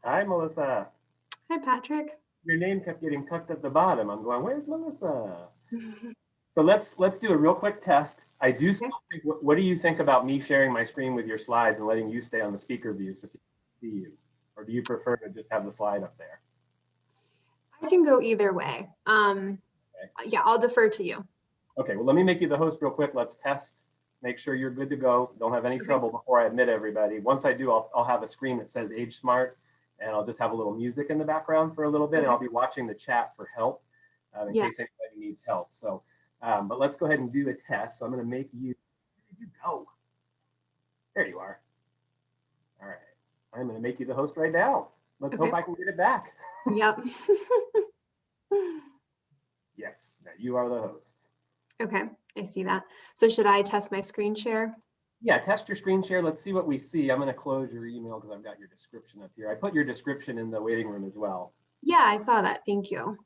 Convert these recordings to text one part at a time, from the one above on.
Hi, Melissa. Hi, Patrick. Your name kept getting tucked at the bottom. I'm going, where's Melissa? So let's do a real quick test. I do still think, what do you think about me sharing my screen with your slides and letting you stay on the speaker view so people can see you? Or do you prefer to just have the slide up there? I can go either way. Yeah, I'll defer to you. Okay, well, let me make you the host real quick. Let's test. Make sure you're good to go. Don't have any trouble before I admit everybody. Once I do, I'll have a screen that says AgeSmart, and I'll just have a little music in the background for a little bit, and I'll be watching the chat for help in case anybody needs help. So, but let's go ahead and do a test. So I'm going to make you, where did you go? There you are. All right. I'm going to make you the host right now. Let's hope I can get it back. Yep. Yes, now you are the host. Okay, I see that. So should I test my screen share? Yeah, test your screen share. Let's see what we see. I'm going to close your email because I've got your description up here. I put your description in the waiting room as well. Yeah, I saw that. Thank you.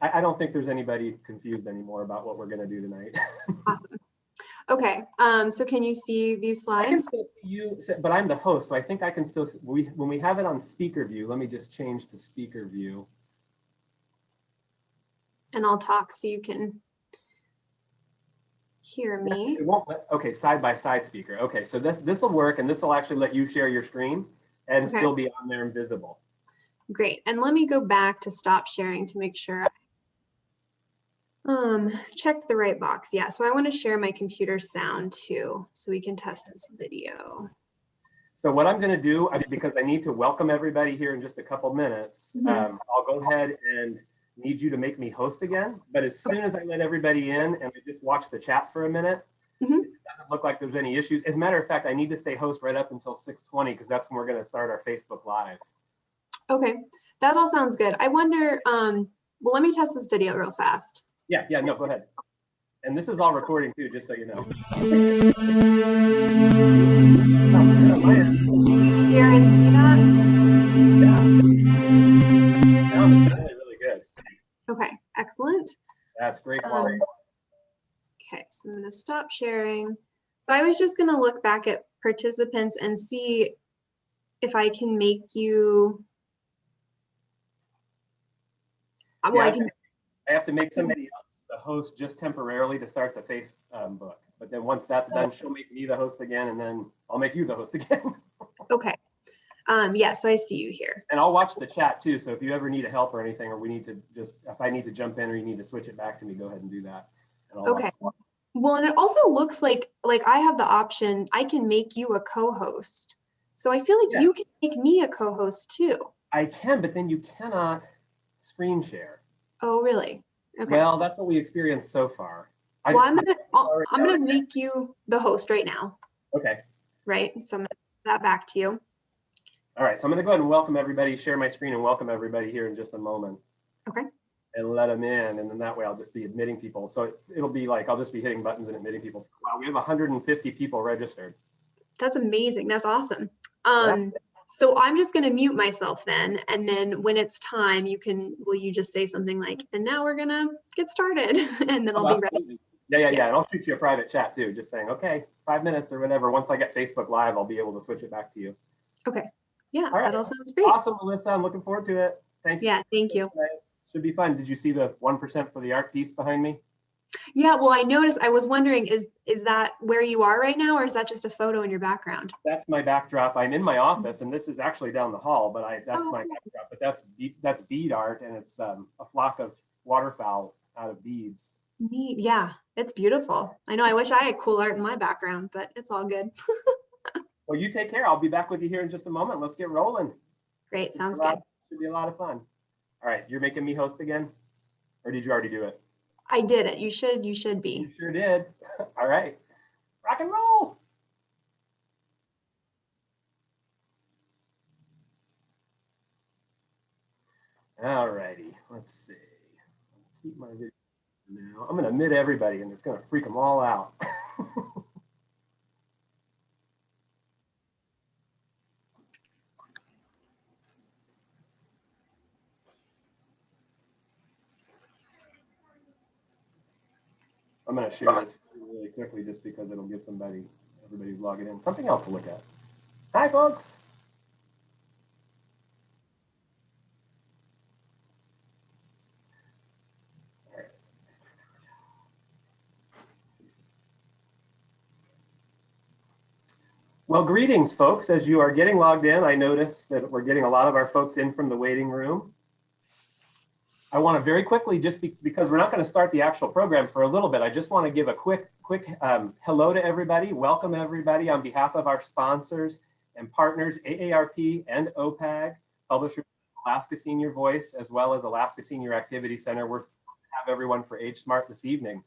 I don't think there's anybody confused anymore about what we're going to do tonight. Awesome. Okay, so can you see these slides? I can still see you, but I'm the host, so I think I can still see. When we have it on speaker view, let me just change to speaker view. And I'll talk so you can hear me. Yes, it won't okay, side by side speaker. Okay, so this will work, and this will actually let you share your screen and still be on there and visible. Great. And let me go back to stop sharing to make sure I checked the right box. Yeah, so I want to share my computer sound too, so we can test this video. So what I'm going to do, because I need to welcome everybody here in just a couple minutes, I'll go ahead and need you to make me host again. But as soon as I let everybody in and we just watch the chat for a minute, it doesn't look like there's any issues. As a matter of fact, I need to stay host right up until 6:20 because that's when we're going to start our Facebook Live. Okay, that all sounds good. I wonder, well, let me test this video real fast. Yeah, no, go ahead. And this is all recording too, just so you know. Hear and see that? Yeah. Sound is really good. Okay, excellent. That's great quality. Okay, so I'm going to stop sharing. I was just going to look back at participants and see if I can make you. See, I have to make somebody else the host just temporarily to start the Facebook. But then once that's done, she'll make me the host again, and then I'll make you the host again. Okay. Yeah, so I see you here. And I'll watch the chat too. So if you ever need help or anything, or we need to if I need to jump in or you need to switch it back to me, go ahead and do that. And I'll okay. Well, and it also looks like I have the option, I can make you a co-host. So I feel like you can make me a co-host too. I can, but then you cannot screen share. Oh, really? Okay. Well, that's what we experienced so far. Well, I'm gonna make you the host right now. Okay. Right. So I'm gonna put that back to you. All right. So I'm gonna go ahead and welcome everybody, share my screen and welcome everybody here in just a moment. Okay. And let them in, and then that way I'll just be admitting people. So it'll be like I'll just be hitting buttons and admitting people. Wow, we have 150 people registered. That's amazing. That's awesome. So I'm just going to mute myself then, and then when it's time, will you just say something like, and now we're going to get started, and then I'll be ready. Yeah. And I'll shoot you a private chat too, just saying, okay, 5 minutes or whatever. Once I get Facebook Live, I'll be able to switch it back to you. Okay. Yeah, all right. That all sounds great. Awesome, Melissa. I'm looking forward to it. Thanks. Yeah, thank you. Should be fun. Did you see the 1% for the art piece behind me? Yeah, well, I noticed, I was wondering, is that where you are right now, or is that just a photo in your background? That's my backdrop. I'm in my office, and this is actually down the hall, but that's my backdrop. But that's bead art, and it's a flock of waterfowl out of beads. Neat. Yeah, it's beautiful. I know, I wish I had cool art in my background, but it's all good. Well, you take care. I'll be back with you here in just a moment. Let's get rolling. Great, sounds good. Should be a lot of fun. All right, you're making me host again? Or did you already do it? I did it. You should be. You sure did. All right. Rock and roll. All righty. Let's see. Keep my video now. I'm going to admit everybody, and it's going to freak them all out. I'm going to share this really quickly just because it'll give everybody who's logging in something else to look at. Hi, folks. Well, greetings, folks. As you are getting logged in, I notice that we're getting a lot of our folks in from the waiting room. I want to very quickly, because we're not going to start the actual program for a little bit, I just want to give a quick hello to everybody. Welcome everybody on behalf of our sponsors and partners, AARP and OPAG, publishers Alaska Senior Voice, as well as Alaska Senior Activity Center. We're thrilled to have everyone for AgeSmart this evening.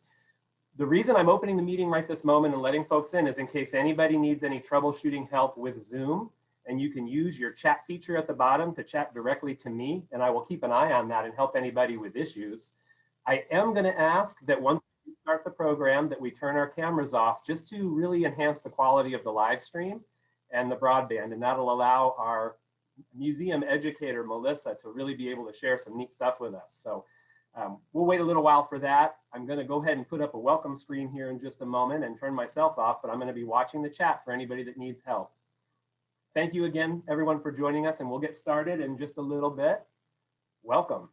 The reason I'm opening the meeting right this moment and letting folks in is in case anybody needs any troubleshooting help with Zoom, and you can use your chat feature at the bottom to chat directly to me, and I will keep an eye on that and help anybody with issues. I am going to ask that once we start the program that we turn our cameras off just to really enhance the quality of the live stream and the broadband, and that'll allow our museum educator, Melissa, to really be able to share some neat stuff with us. So we'll wait a little while for that. I'm going to go ahead and put up a welcome screen here in just a moment and turn myself off, but I'm going to be watching the chat for anybody that needs help. Thank you again, everyone, for joining us, and we'll get started in just a little bit. Welcome.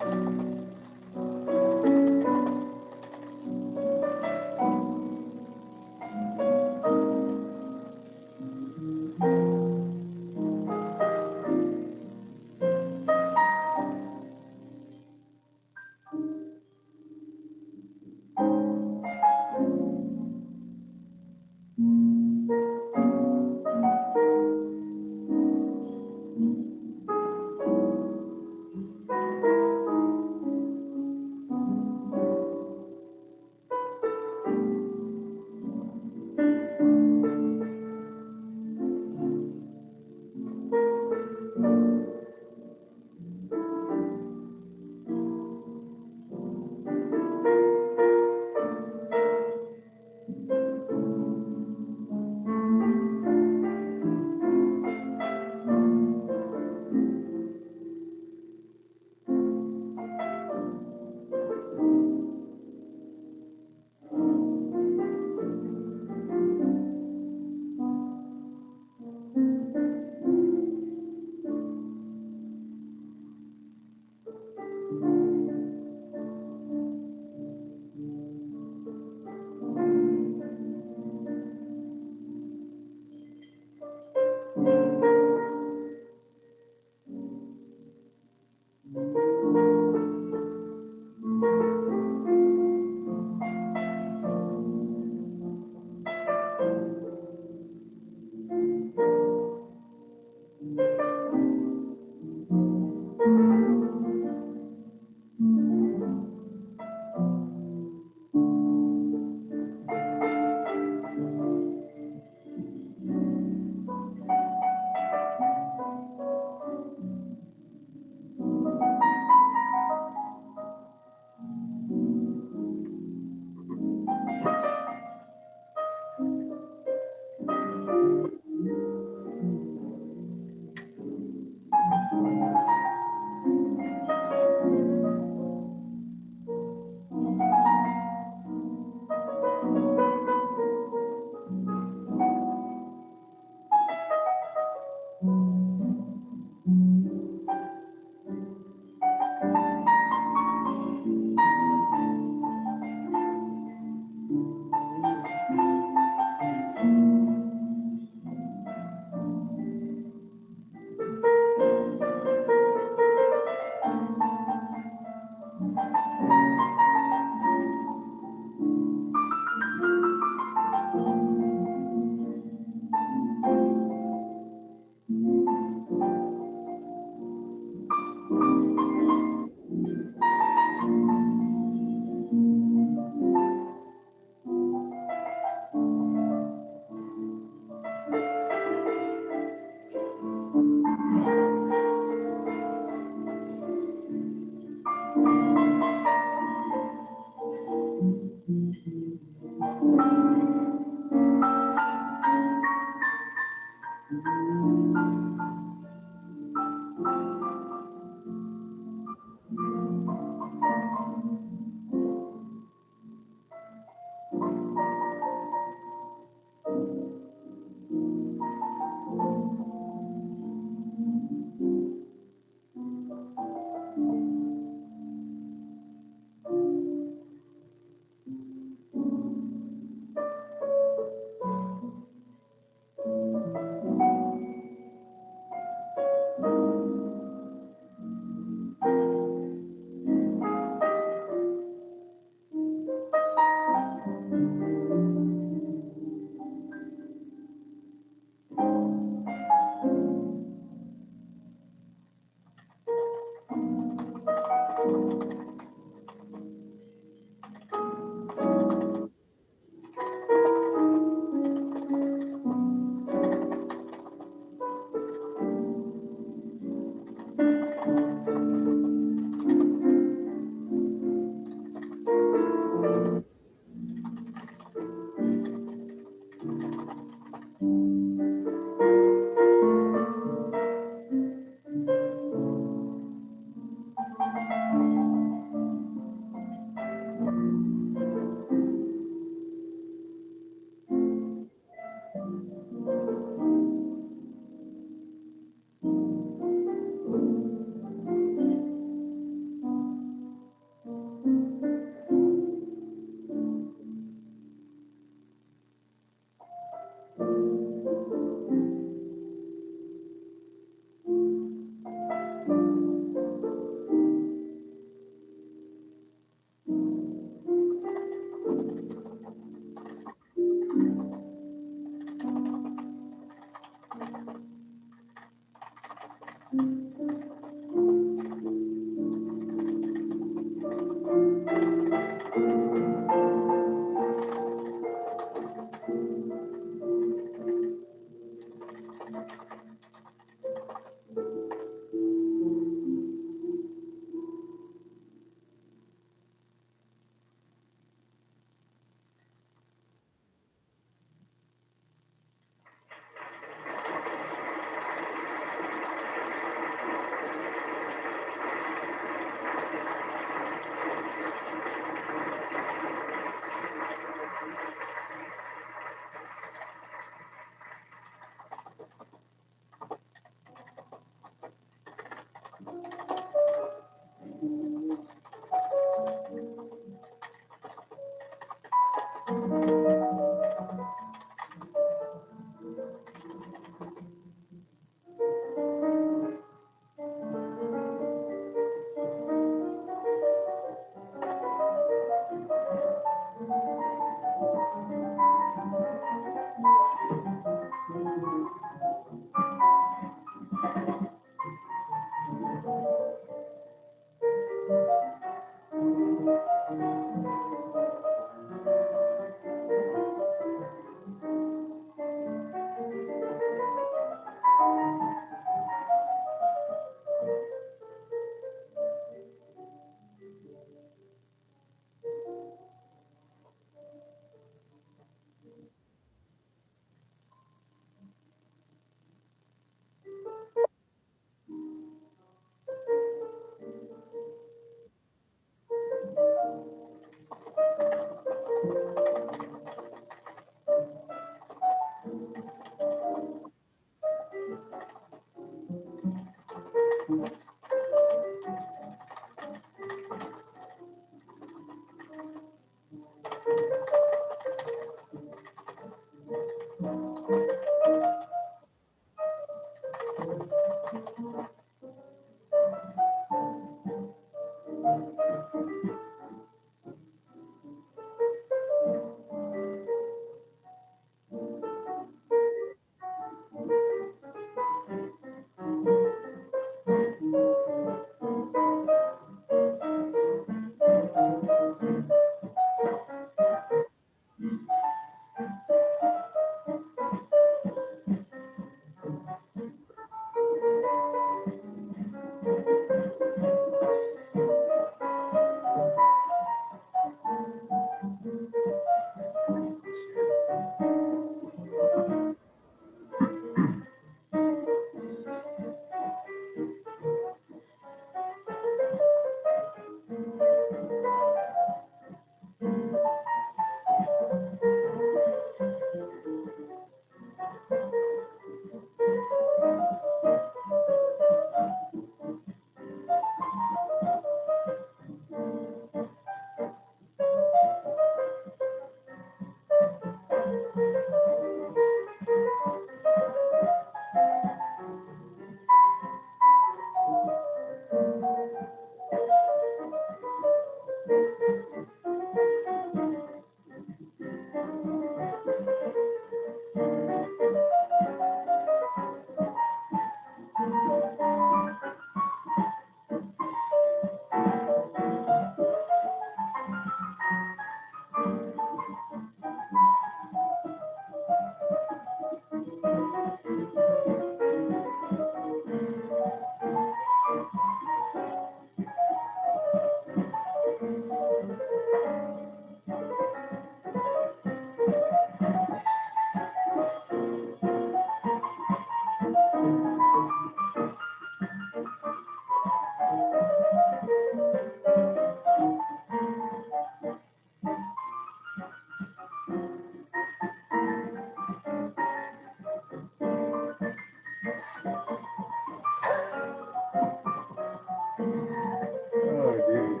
Oh, dude.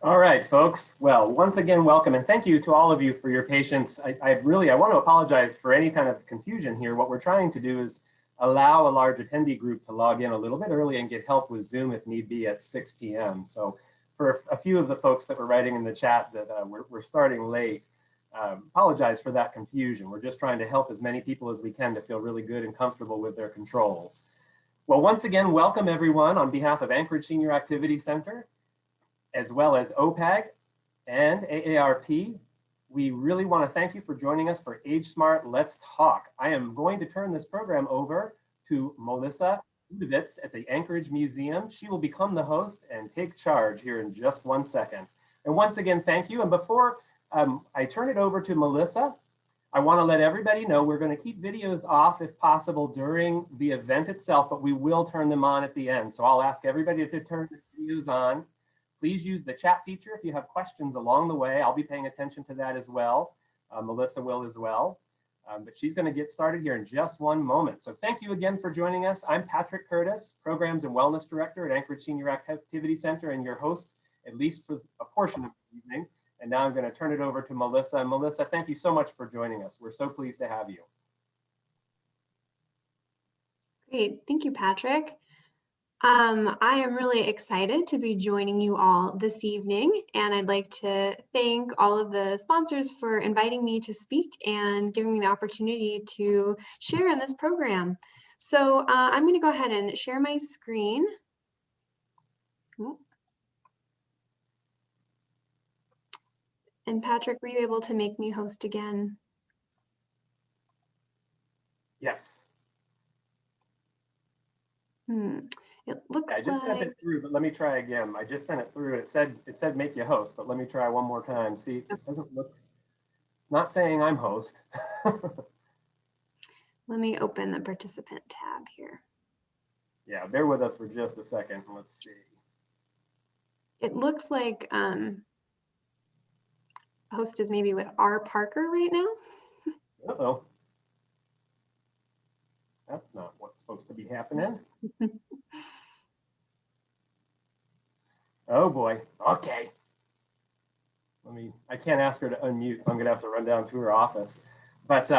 All right, folks. Well, once again, welcome, and thank you to all of you for your patience. I want to apologize for any kind of confusion here. What we're trying to do is allow a large attendee group to log in a little bit early and get help with Zoom if need be at 6 p.m. So for a few of the folks that were writing in the chat that we're starting late, apologize for that confusion. We're just trying to help as many people as we can to feel really good and comfortable with their controls. Well, once again, welcome everyone on behalf of Anchorage Senior Activity Center, as well as OPAG and AARP. We really want to thank you for joining us for AgeSmart Let's Talk. I am going to turn this program over to Molissa Udevitz at the Anchorage Museum. She will become the host and take charge here in just 1 second. And once again, thank you. And before I turn it over to Molissa, I want to let everybody know we're going to keep videos off if possible during the event itself, but we will turn them on at the end. So I'll ask everybody to turn their videos on. Please use the chat feature if you have questions along the way. I'll be paying attention to that as well. Melissa will as well. But she's going to get started here in just 1 moment. So thank you again for joining us. I'm Patrick Curtis, Programs and Wellness Director at Anchorage Senior Activity Center, and your host, at least for a portion of the evening. And now I'm going to turn it over to Melissa. And Melissa, thank you so much for joining us. We're so pleased to have you. Great. Thank you, Patrick. I am really excited to be joining you all this evening, and I'd like to thank all of the sponsors for inviting me to speak and giving me the opportunity to share in this program. So I'm going to go ahead and share my screen. And Patrick, were you able to make me host again? Yes. It looks I just sent it through, but let me try again. I just sent it through. It said make you host, but let me try one more time. See, it doesn't look. It's not saying I'm host. Let me open the participant tab here. Yeah, bear with us for just a second. Let's see. It looks like host is maybe with R. Parker right now. Uh-oh. That's not what's supposed to be happening. Oh boy. Okay. I can't ask her to unmute, so I'm gonna have to run down to her office. But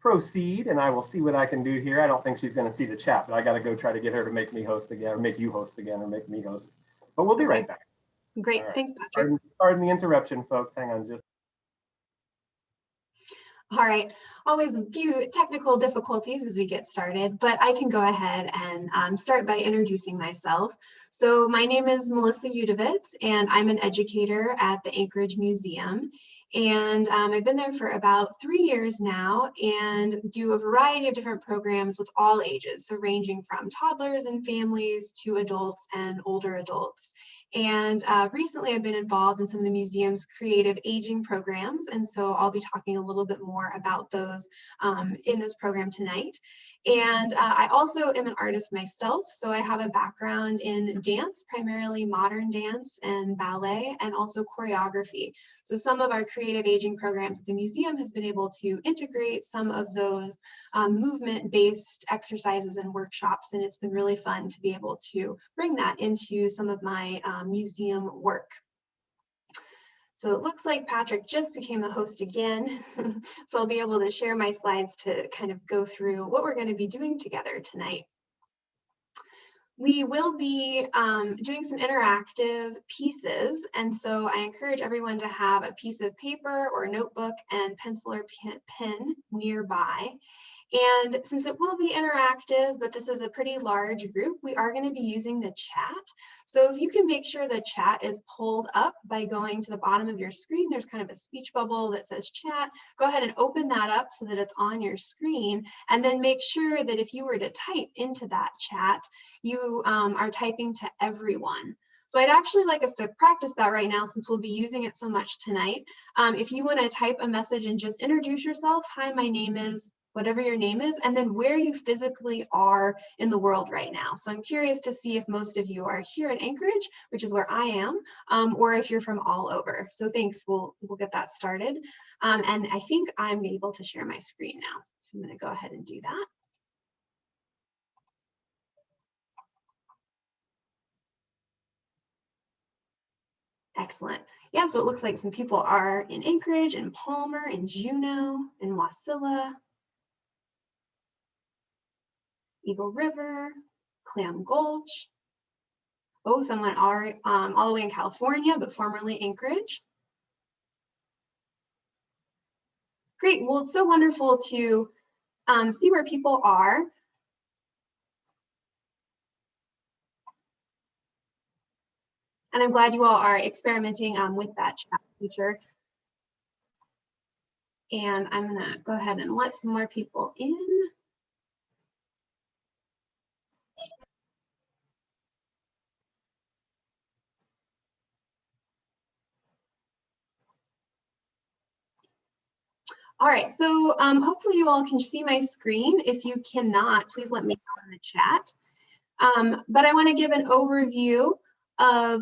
proceed, and I will see what I can do here. I don't think she's gonna see the chat, but I gotta go try to get her to make me host again, or make you host again, or make me host. But we'll be right back. Great, right. Thanks, Patrick. Pardon the interruption, folks. Hang on just. All right, always a few technical difficulties as we get started, but I can go ahead and start by introducing myself. So my name is Molissa Udevitz, and I'm an educator at the Anchorage Museum. And I've been there for about 3 years now and do a variety of different programs with all ages, so ranging from toddlers and families to adults and older adults. And recently I've been involved in some of the museum's creative aging programs, and so I'll be talking a little bit more about those in this program tonight. And I also am an artist myself, so I have a background in dance, primarily modern dance and ballet, and also choreography. So some of our creative aging programs at the museum has been able to integrate some of those movement-based exercises and workshops, and it's been really fun to be able to bring that into some of my museum work. So it looks like Patrick just became a host again. So I'll be able to share my slides to kind of go through what we're going to be doing together tonight. We will be doing some interactive pieces, and so I encourage everyone to have a piece of paper or notebook and pencil or pen nearby. And since it will be interactive, but this is a pretty large group, we are going to be using the chat. So if you can make sure the chat is pulled up by going to the bottom of your screen, there's kind of a speech bubble that says chat. Go ahead and open that up so that it's on your screen, and then make sure that if you were to type into that chat, you are typing to everyone. So I'd actually like us to practice that right now since we'll be using it so much tonight. If you want to type a message and just introduce yourself, hi, my name is whatever your name is, and then where you physically are in the world right now. So I'm curious to see if most of you are here in Anchorage, which is where I am, or if you're from all over. So thanks, we'll get that started. And I think I'm able to share my screen now. So I'm going to go ahead and do that. Excellent. Yeah, so it looks like some people are in Anchorage, and Palmer, and Juneau, and Wasilla, Eagle River, Clam Gulch. Oh, someone are all the way in California, but formerly Anchorage. Great. Well, it's so wonderful to see where people are. And I'm glad you all are experimenting with that chat feature. And I'm going to go ahead and let some more people in. All right, so hopefully you all can see my screen. If you cannot, please let me know in the chat. But I want to give an overview of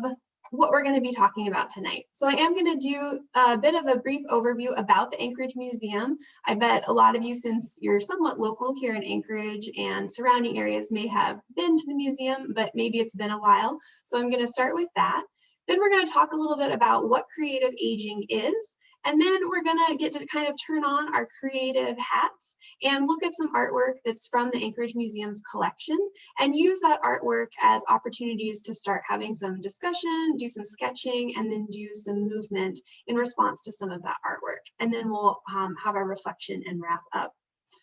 what we're going to be talking about tonight. So I am going to do a bit of a brief overview about the Anchorage Museum. I bet a lot of you, since you're somewhat local here in Anchorage and surrounding areas, may have been to the museum, but maybe it's been a while. So I'm going to start with that. Then we're going to talk a little bit about what creative aging is. And then we're going to get to kind of turn on our creative hats and look at some artwork that's from the Anchorage Museum's collection and use that artwork as opportunities to start having some discussion, do some sketching, and then do some movement in response to some of that artwork. And then we'll have our reflection and wrap up.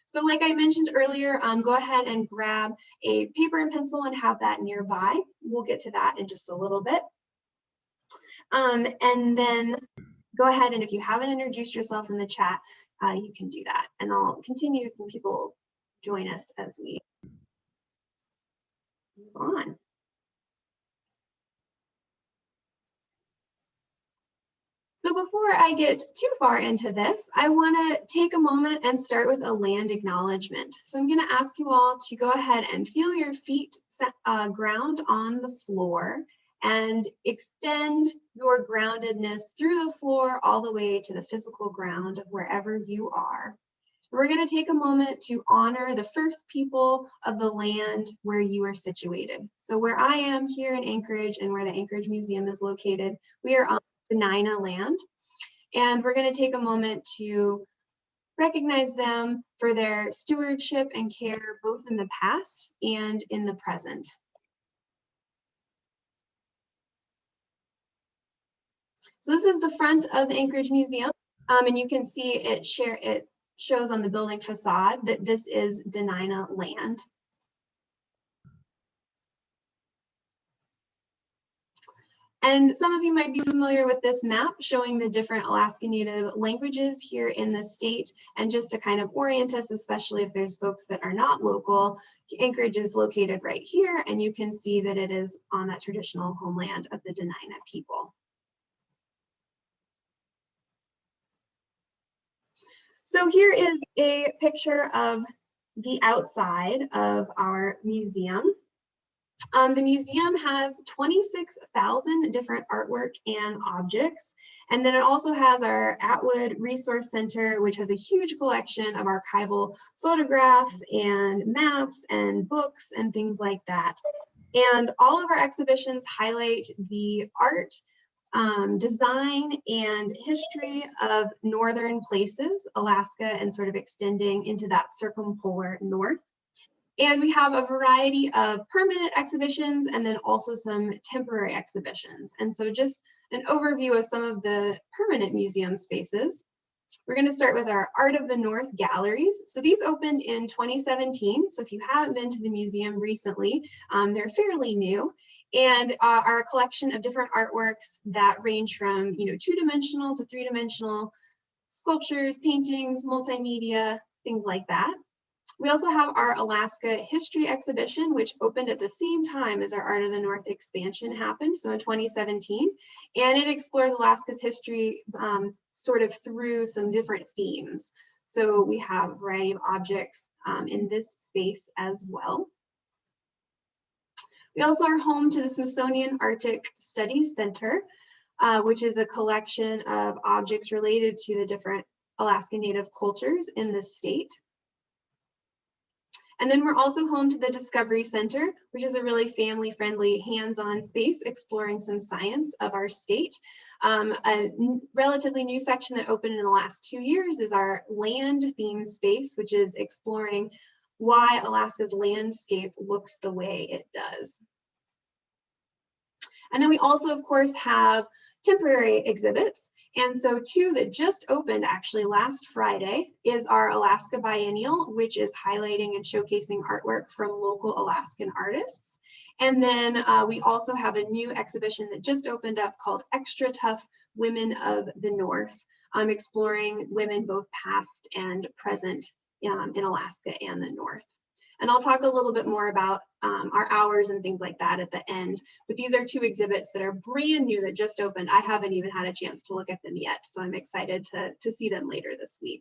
So like I mentioned earlier, go ahead and grab a paper and pencil and have that nearby. We'll get to that in just a little bit. And then go ahead, and if you haven't introduced yourself in the chat, you can do that. And I'll continue, some people join us as we move on. So before I get too far into this, I want to take a moment and start with a land acknowledgement. So I'm going to ask you all to go ahead and feel your feet ground on the floor and extend your groundedness through the floor all the way to the physical ground of wherever you are. We're going to take a moment to honor the first people of the land where you are situated. So where I am here in Anchorage and where the Anchorage Museum is located, we are on Dena'ina land. And we're going to take a moment to recognize them for their stewardship and care, both in the past and in the present. So this is the front of the Anchorage Museum, and you can see it shows on the building facade that this is Dena'ina land. And some of you might be familiar with this map showing the different Alaska Native languages here in the state. And just to kind of orient us, especially if there's folks that are not local, Anchorage is located right here, and you can see that it is on that traditional homeland of the Dena'ina people. So here is a picture of the outside of our museum. The museum has 26,000 different artwork and objects. And then it also has our Atwood Resource Center, which has a huge collection of archival photographs and maps and books and things like that. And all of our exhibitions highlight the art, design, and history of northern places, Alaska, and sort of extending into that circumpolar north. And we have a variety of permanent exhibitions and then also some temporary exhibitions. And so just an overview of some of the permanent museum spaces. We're going to start with our Art of the North galleries. So these opened in 2017. So if you haven't been to the museum recently, they're fairly new, and are a collection of different artworks that range from, two-dimensional to three-dimensional sculptures, paintings, multimedia, things like that. We also have our Alaska History exhibition, which opened at the same time as our Art of the North expansion happened, so in 2017. And it explores Alaska's history sort of through some different themes. So we have a variety of objects in this space as well. We also are home to the Smithsonian Arctic Studies Center, which is a collection of objects related to the different Alaska Native cultures in the state. And then we're also home to the Discovery Center, which is a really family-friendly, hands-on space exploring some science of our state. A relatively new section that opened in the last 2 years is our land theme space, which is exploring why Alaska's landscape looks the way it does. And then we also, of course, have temporary exhibits. And so 2 that just opened actually last Friday is our Alaska Biennial, which is highlighting and showcasing artwork from local Alaskan artists. And then we also have a new exhibition that just opened up called Extra Tough Women of the North, exploring women both past and present in Alaska and the North. And I'll talk a little bit more about our hours and things like that at the end. But these are 2 exhibits that are brand new that just opened. I haven't even had a chance to look at them yet, so I'm excited to see them later this week.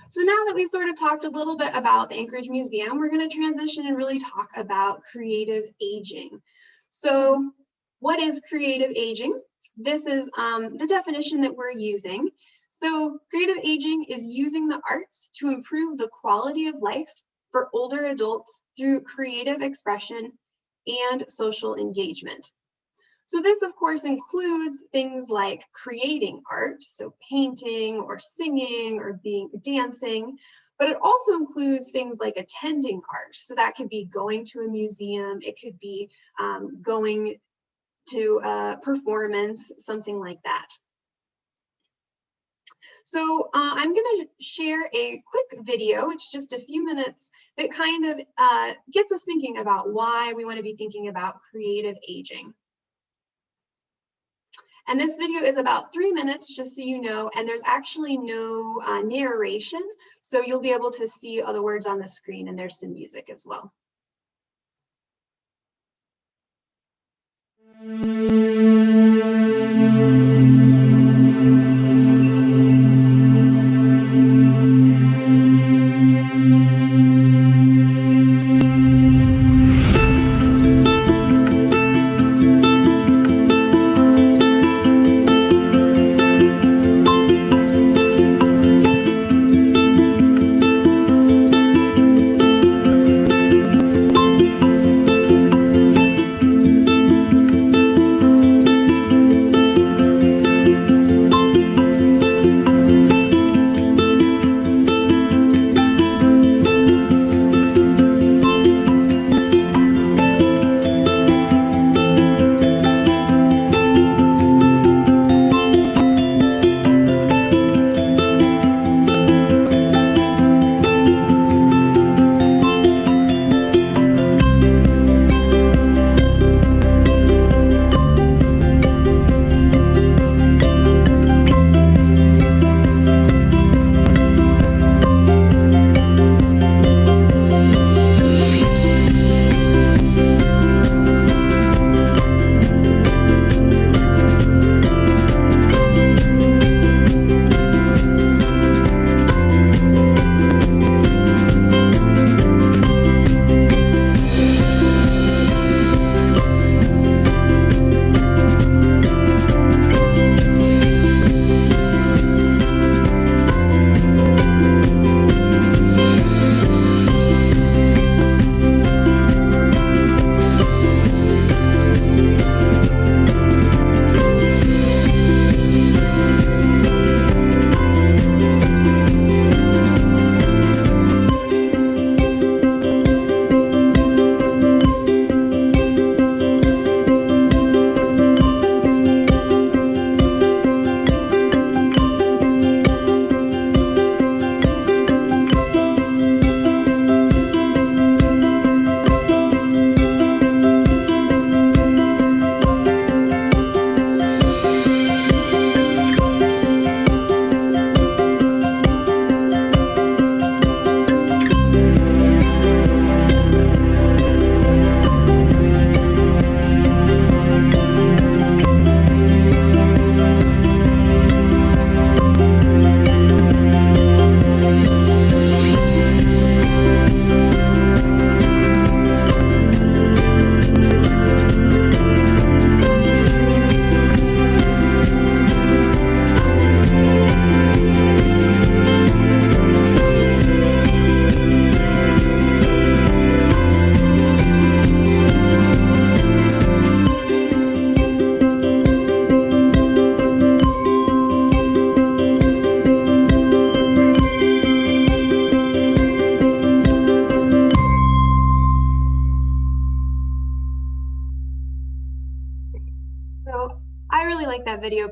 So now that we've sort of talked a little bit about the Anchorage Museum, we're going to transition and really talk about creative aging. So what is creative aging? This is the definition that we're using. So creative aging is using the arts to improve the quality of life for older adults through creative expression and social engagement. So this, of course, includes things like creating art, so painting or singing or dancing, but it also includes things like attending art. So that could be going to a museum, it could be going to a performance, something like that. So I'm going to share a quick video. It's just a few minutes that kind of gets us thinking about why we want to be thinking about creative aging. And this video is about 3 minutes, just so you know, and there's actually no narration. So you'll be able to see all the words on the screen, and there's some music as well.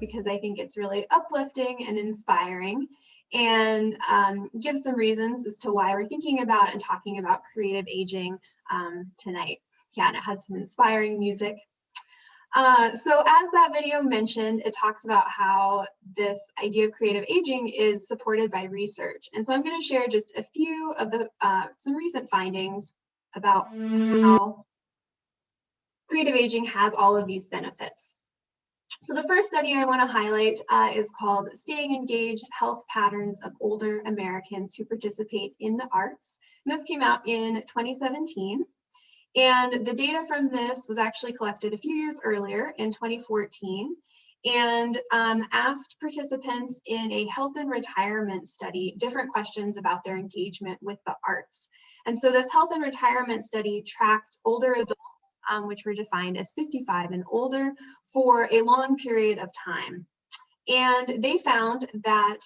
because I think it's really uplifting and inspiring, and give some reasons as to why we're thinking about and talking about creative aging tonight. Yeah, and it had some inspiring music. So as that video mentioned, it talks about how this idea of creative aging is supported by research. And so I'm going to share just a few of the some recent findings about how creative aging has all of these benefits. So the first study I want to highlight is called Staying Engaged: Health Patterns of Older Americans Who Participate in the Arts. And this came out in 2017. And the data from this was actually collected a few years earlier in 2014, and asked participants in a health and retirement study different questions about their engagement with the arts. And so this health and retirement study tracked older adults, which were defined as 55 and older, for a long period of time. And they found that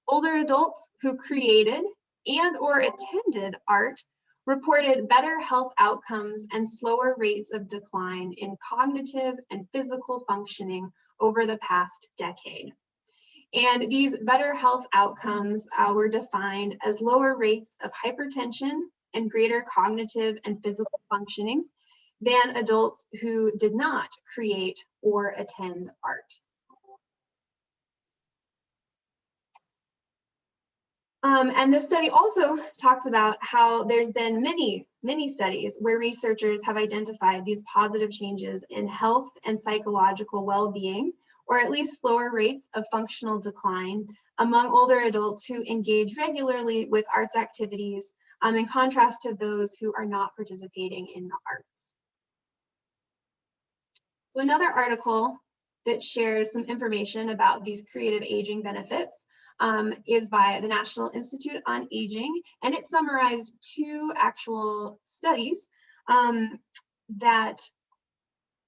older adults who created and or attended art reported better health outcomes and slower rates of decline in cognitive and physical functioning over the past decade. And these better health outcomes were defined as lower rates of hypertension and greater cognitive and physical functioning than adults who did not create or attend art. And this study also talks about how there's been many studies where researchers have identified these positive changes in health and psychological well-being, or at least slower rates of functional decline among older adults who engage regularly with arts activities, in contrast to those who are not participating in the arts. So another article that shares some information about these creative aging benefits is by the National Institute on Aging, and it summarized two actual studies that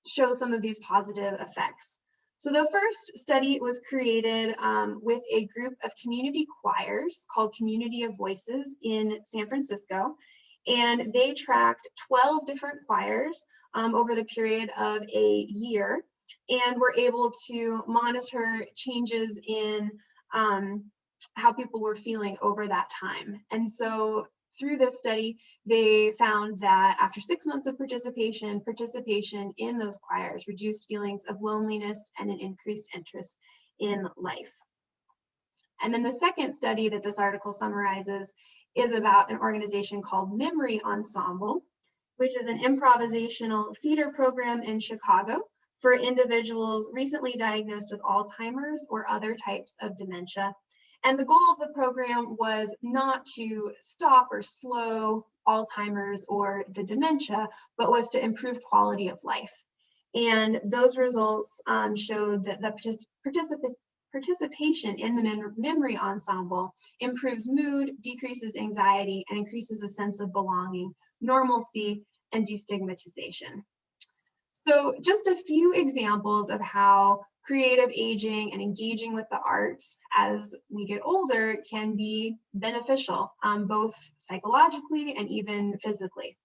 show some of these positive effects. So the first study was created with a group of community choirs called Community of Voices in San Francisco, and they tracked 12 different choirs over the period of a year, and were able to monitor changes in how people were feeling over that time. And so through this study, they found that after 6 months of participation in those choirs reduced feelings of loneliness and an increased interest in life. And then the second study that this article summarizes is about an organization called Memory Ensemble, which is an improvisational theater program in Chicago for individuals recently diagnosed with Alzheimer's or other types of dementia. And the goal of the program was not to stop or slow Alzheimer's or the dementia, but was to improve quality of life. And those results showed that the participation in the Memory Ensemble improves mood, decreases anxiety, and increases a sense of belonging, normalcy, and destigmatization. So just a few examples of how creative aging and engaging with the arts as we get older can be beneficial, both psychologically and even physically.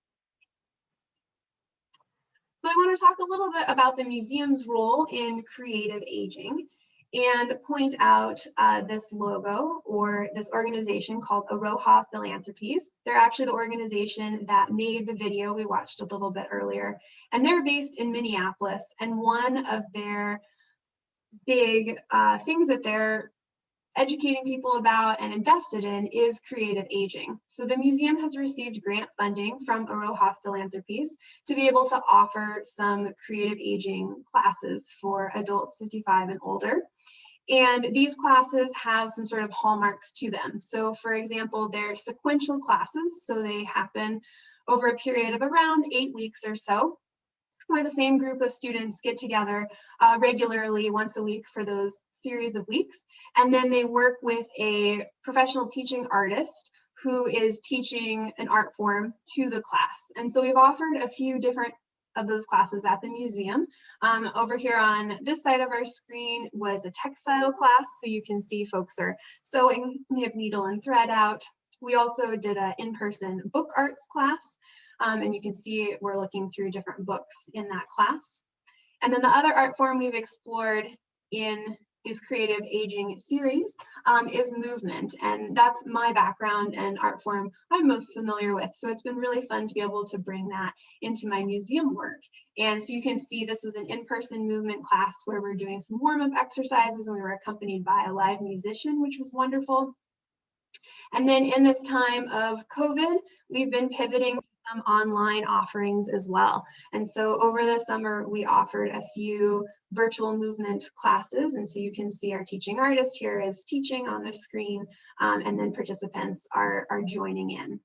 So I want to talk a little bit about the museum's role in creative aging and point out this logo or this organization called Aroha Philanthropies. They're actually the organization that made the video we watched a little bit earlier, and they're based in Minneapolis, and one of their big things that they're educating people about and invested in is creative aging. So the museum has received grant funding from Aroha Philanthropies to be able to offer some creative aging classes for adults 55 and older. And these classes have some sort of hallmarks to them. So for example, they're sequential classes. So they happen over a period of around 8 weeks or so, where the same group of students get together regularly once a week for those series of weeks. And then they work with a professional teaching artist who is teaching an art form to the class. And so we've offered a few different of those classes at the museum. Over here on this side of our screen was a textile class. So you can see folks are sewing, they have needle and thread out. We also did an in-person book arts class. And you can see we're looking through different books in that class. And then the other art form we've explored in this creative aging series is movement. And that's my background and art form I'm most familiar with. So it's been really fun to be able to bring that into my museum work. And so you can see this was an in-person movement class where we're doing some warm-up exercises, and we were accompanied by a live musician, which was wonderful. And then in this time of COVID, we've been pivoting to some online offerings as well. And so over the summer, we offered a few virtual movement classes. And so you can see our teaching artist here is teaching on the screen, and then participants are joining in.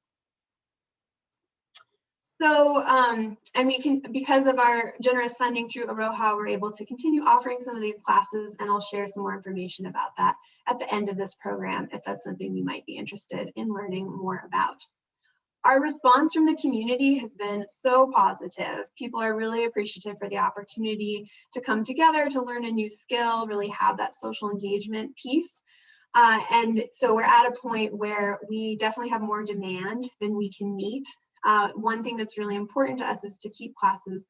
So, and we can, because of our generous funding through Aroha, we're able to continue offering some of these classes, and I'll share some more information about that at the end of this program, if that's something you might be interested in learning more about. Our response from the community has been so positive. People are really appreciative for the opportunity to come together, to learn a new skill, really have that social engagement piece. And so we're at a point where we definitely have more demand than we can meet. One thing that's really important to us is to keep classes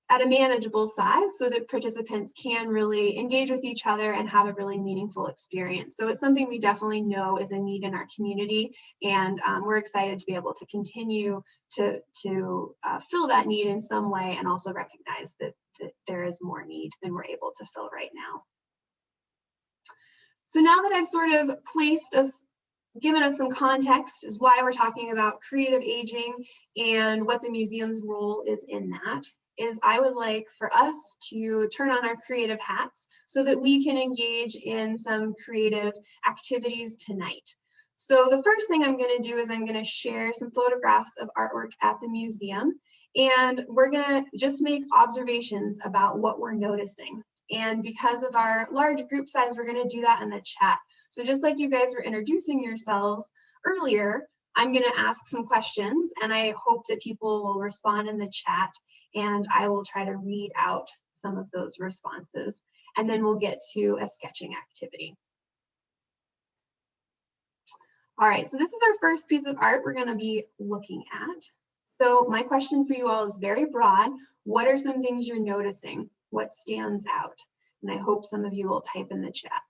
at a manageable size so that participants can really engage with each other and have a really meaningful experience. So it's something we definitely know is a need in our community, and we're excited to be able to continue to fill that need in some way, and also recognize that there is more need than we're able to fill right now. So now that I've sort of given us some context as why we're talking about creative aging and what the museum's role is in that, is I would like for us to turn on our creative hats so that we can engage in some creative activities tonight. So the first thing I'm going to do is I'm going to share some photographs of artwork at the museum, and we're going to just make observations about what we're noticing. And because of our large group size, we're going to do that in the chat. So just like you guys were introducing yourselves earlier, I'm going to ask some questions, and I hope that people will respond in the chat, and I will try to read out some of those responses, and then we'll get to a sketching activity. All right, so this is our first piece of art we're going to be looking at. So my question for you all is very broad. What are some things you're noticing? What stands out? And I hope some of you will type in the chat.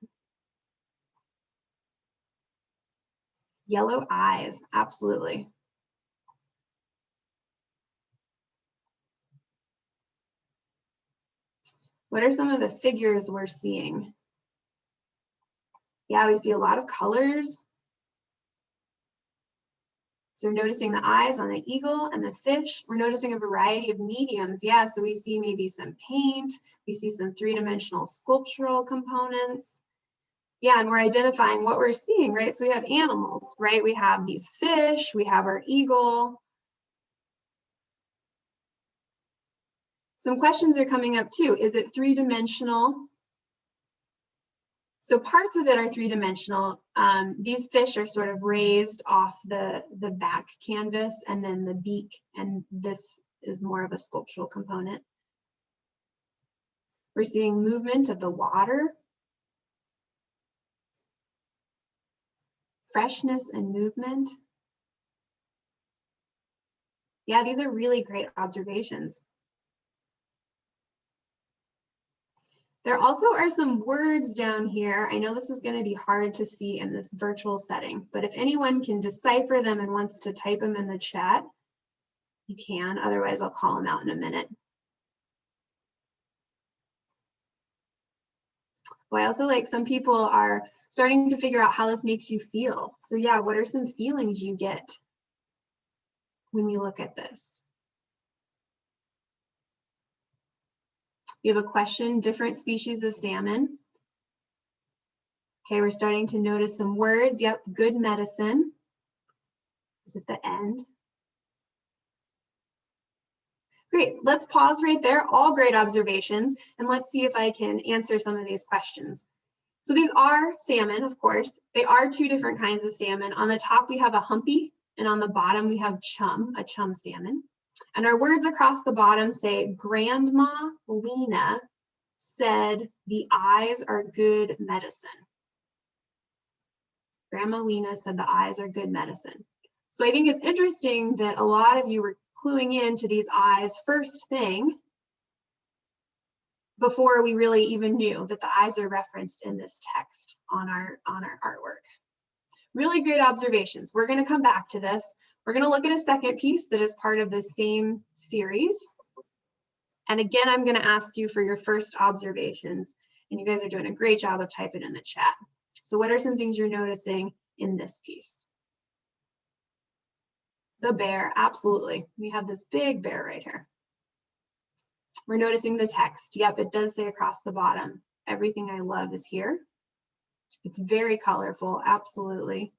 Yellow eyes, absolutely. What are some of the figures we're seeing? Yeah, we see a lot of colors. So we're noticing the eyes on the eagle and the fish. We're noticing a variety of mediums. Yeah, so we see maybe some paint. We see some three-dimensional sculptural components. Yeah, and we're identifying what we're seeing, right? So we have animals, right? We have these fish, we have our eagle. Some questions are coming up too. Is it three-dimensional? So parts of it are three-dimensional. These fish are sort of raised off the back canvas, and then the beak, and this is more of a sculptural component. We're seeing movement of the water. Freshness and movement. Yeah, these are really great observations. There also are some words down here. I know this is going to be hard to see in this virtual setting, but if anyone can decipher them and wants to type them in the chat, you can. Otherwise, I'll call them out in a minute. Well, I also like some people are starting to figure out how this makes you feel. So yeah, what are some feelings you get when you look at this? You have a question, different species of salmon. Okay, we're starting to notice some words. Yep, good medicine is at the end. Great, let's pause right there. All great observations, and let's see if I can answer some of these questions. So these are salmon, of course. They are two different kinds of salmon. On the top, we have a humpy, and on the bottom, we have chum, a chum salmon. And our words across the bottom say, Grandma Lena said the eyes are good medicine. Grandma Lena said the eyes are good medicine. So I think it's interesting that a lot of you were cluing into these eyes first thing. before we really even knew that the eyes are referenced in this text on our artwork. Really great observations. We're going to come back to this. We're going to look at a second piece that is part of the same series. And again, I'm going to ask you for your first observations, and you guys are doing a great job of typing in the chat. So what are some things you're noticing in this piece? The bear, absolutely. We have this big bear right here. We're noticing the text. Yep, it does say across the bottom, everything I love is here. It's very colorful, absolutely.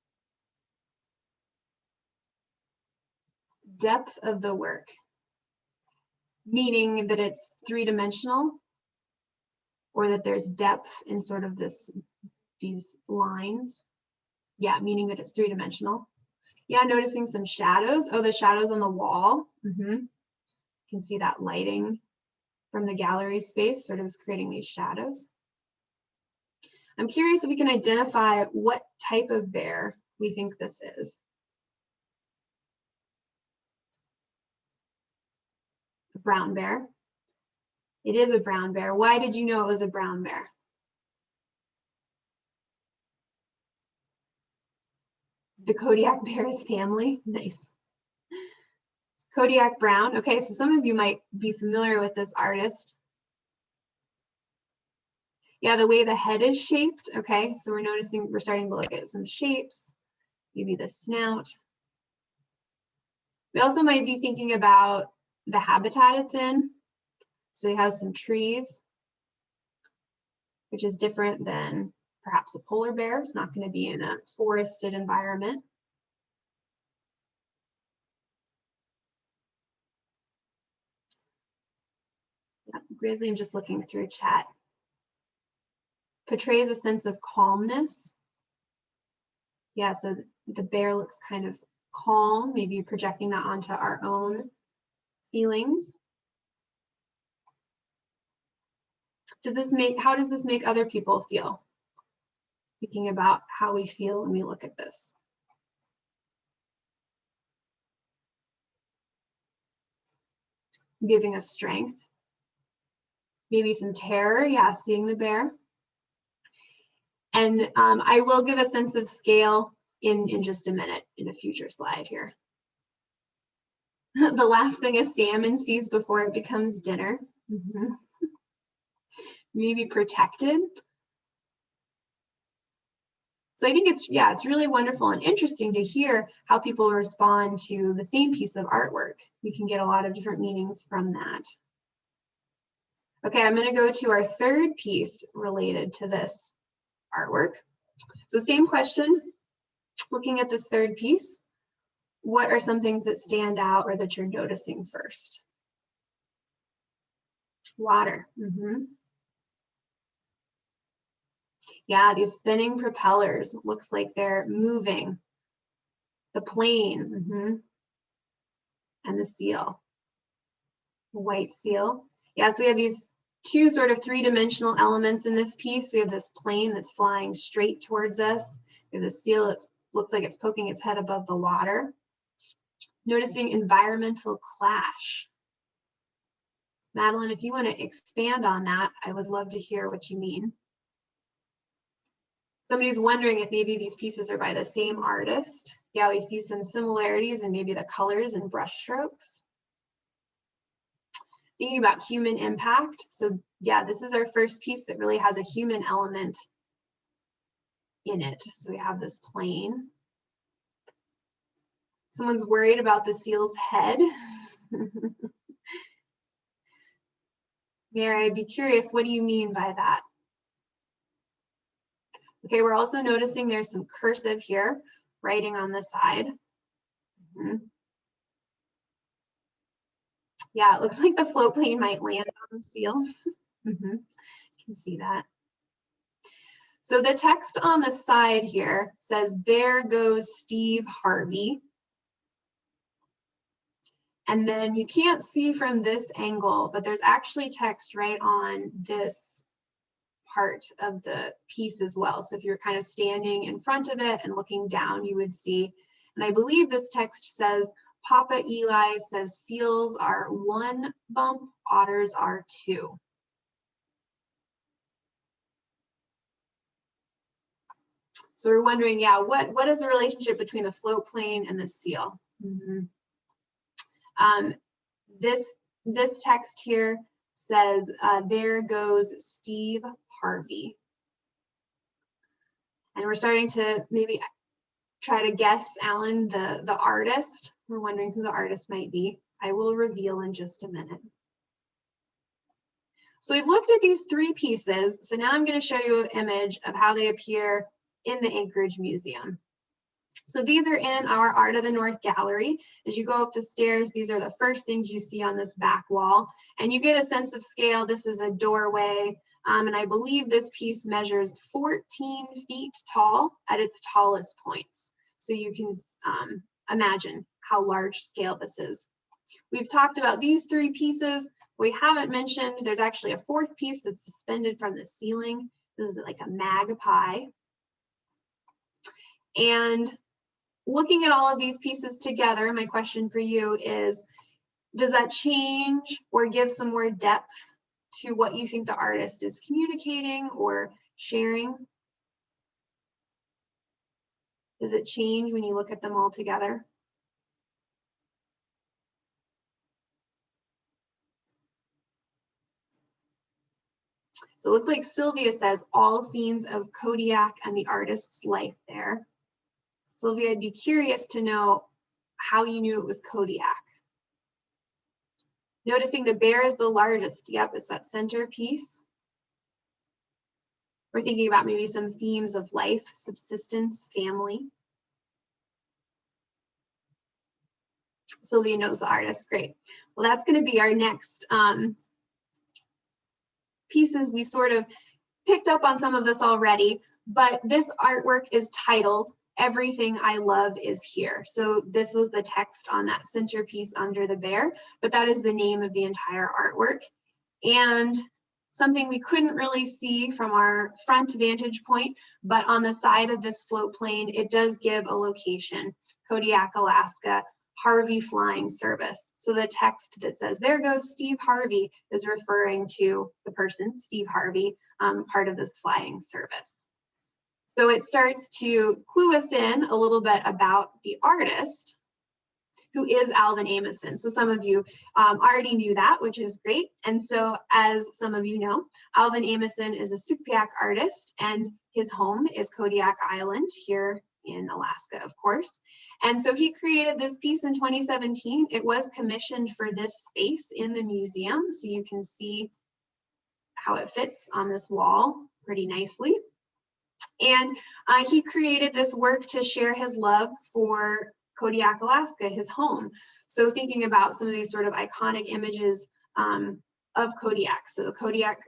Depth of the work, meaning that it's three-dimensional, or that there's depth in sort of these lines. Yeah, meaning that it's three-dimensional. Yeah, noticing some shadows. Oh, the shadows on the wall. You can see that lighting from the gallery space sort of is creating these shadows. I'm curious if we can identify what type of bear we think this is. A brown bear. It is a brown bear. Why did you know it was a brown bear? The Kodiak bear's family. Nice. Kodiak brown. Okay, so some of you might be familiar with this artist. Yeah, the way the head is shaped. Okay, so we're starting to look at some shapes, maybe the snout. We also might be thinking about the habitat it's in. So we have some trees, which is different than perhaps a polar bear. It's not going to be in a forested environment. Yeah, Grizzly, I'm just looking through chat. Portrays a sense of calmness. Yeah, so the bear looks kind of calm, maybe projecting that onto our own feelings. How does this make other people feel? Thinking about how we feel when we look at this. Giving us strength. Maybe some terror, yeah, seeing the bear. And I will give a sense of scale in just a minute in a future slide here. The last thing a salmon sees before it becomes dinner. Maybe protected. So I think it's really wonderful and interesting to hear how people respond to the same piece of artwork. We can get a lot of different meanings from that. Okay, I'm going to go to our third piece related to this artwork. So same question, looking at this third piece, what are some things that stand out or that you're noticing first? Water. Yeah, these spinning propellers, looks like they're moving. The plane, and the seal, the white seal. Yeah, so we have these two sort of three-dimensional elements in this piece. We have this plane that's flying straight towards us. We have the seal that looks like it's poking its head above the water. Noticing environmental clash. Madeline, if you want to expand on that, I would love to hear what you mean. Somebody's wondering if maybe these pieces are by the same artist. Yeah, we see some similarities in maybe the colors and brush strokes. Thinking about human impact. So yeah, this is our first piece that really has a human element in it. So we have this plane. Someone's worried about the seal's head. Mary, I'd be curious, what do you mean by that? Okay, we're also noticing there's some cursive here, writing on the side. Yeah, it looks like the float plane might land on the seal. You can see that. So the text on the side here says, "There goes Steve Harvey." And then you can't see from this angle, but there's actually text right on this part of the piece as well. So if you're kind of standing in front of it and looking down, you would see, and I believe this text says, Papa Eli says seals are 1 bump, otters are 2. So we're wondering, yeah, what is the relationship between the float plane and the seal? This text here says, there goes Steve Harvey. And we're starting to maybe try to guess, Alan, the artist. We're wondering who the artist might be. I will reveal in just a minute. So we've looked at these three pieces. So now I'm going to show you an image of how they appear in the Anchorage Museum. So these are in our Art of the North gallery. As you go up the stairs, these are the first things you see on this back wall. And you get a sense of scale. This is a doorway. And I believe this piece measures 14 feet tall at its tallest points. So you can imagine how large scale this is. We've talked about these three pieces. We haven't mentioned there's actually a fourth piece that's suspended from the ceiling. This is like a magpie. And looking at all of these pieces together, my question for you is, does that change or give some more depth to what you think the artist is communicating or sharing? Does it change when you look at them all together? So it looks like Sylvia says all scenes of Kodiak and the artist's life there. Sylvia, I'd be curious to know how you knew it was Kodiak. Noticing the bear is the largest. Yep, it's that center piece. We're thinking about maybe some themes of life, subsistence, family. Sylvia knows the artist, great. Well, that's going to be our next pieces. We sort of picked up on some of this already, but this artwork is titled Everything I Love Is Here. So this was the text on that centerpiece under the bear, but that is the name of the entire artwork. And something we couldn't really see from our front vantage point, but on the side of this float plane, it does give a location, Kodiak, Alaska, Harvey Flying Service. So the text that says, there goes Steve Harvey, is referring to the person, Steve Harvey, part of this flying service. So it starts to clue us in a little bit about the artist, who is Alvin Amison. So some of you already knew that, which is great. And so as some of you know, Alvin Amison is a Sugpiaq artist, and his home is Kodiak Island here in Alaska, of course. And so he created this piece in 2017. It was commissioned for this space in the museum. So you can see how it fits on this wall pretty nicely. And he created this work to share his love for Kodiak, Alaska, his home. So thinking about some of these sort of iconic images of Kodiak. So the Kodiak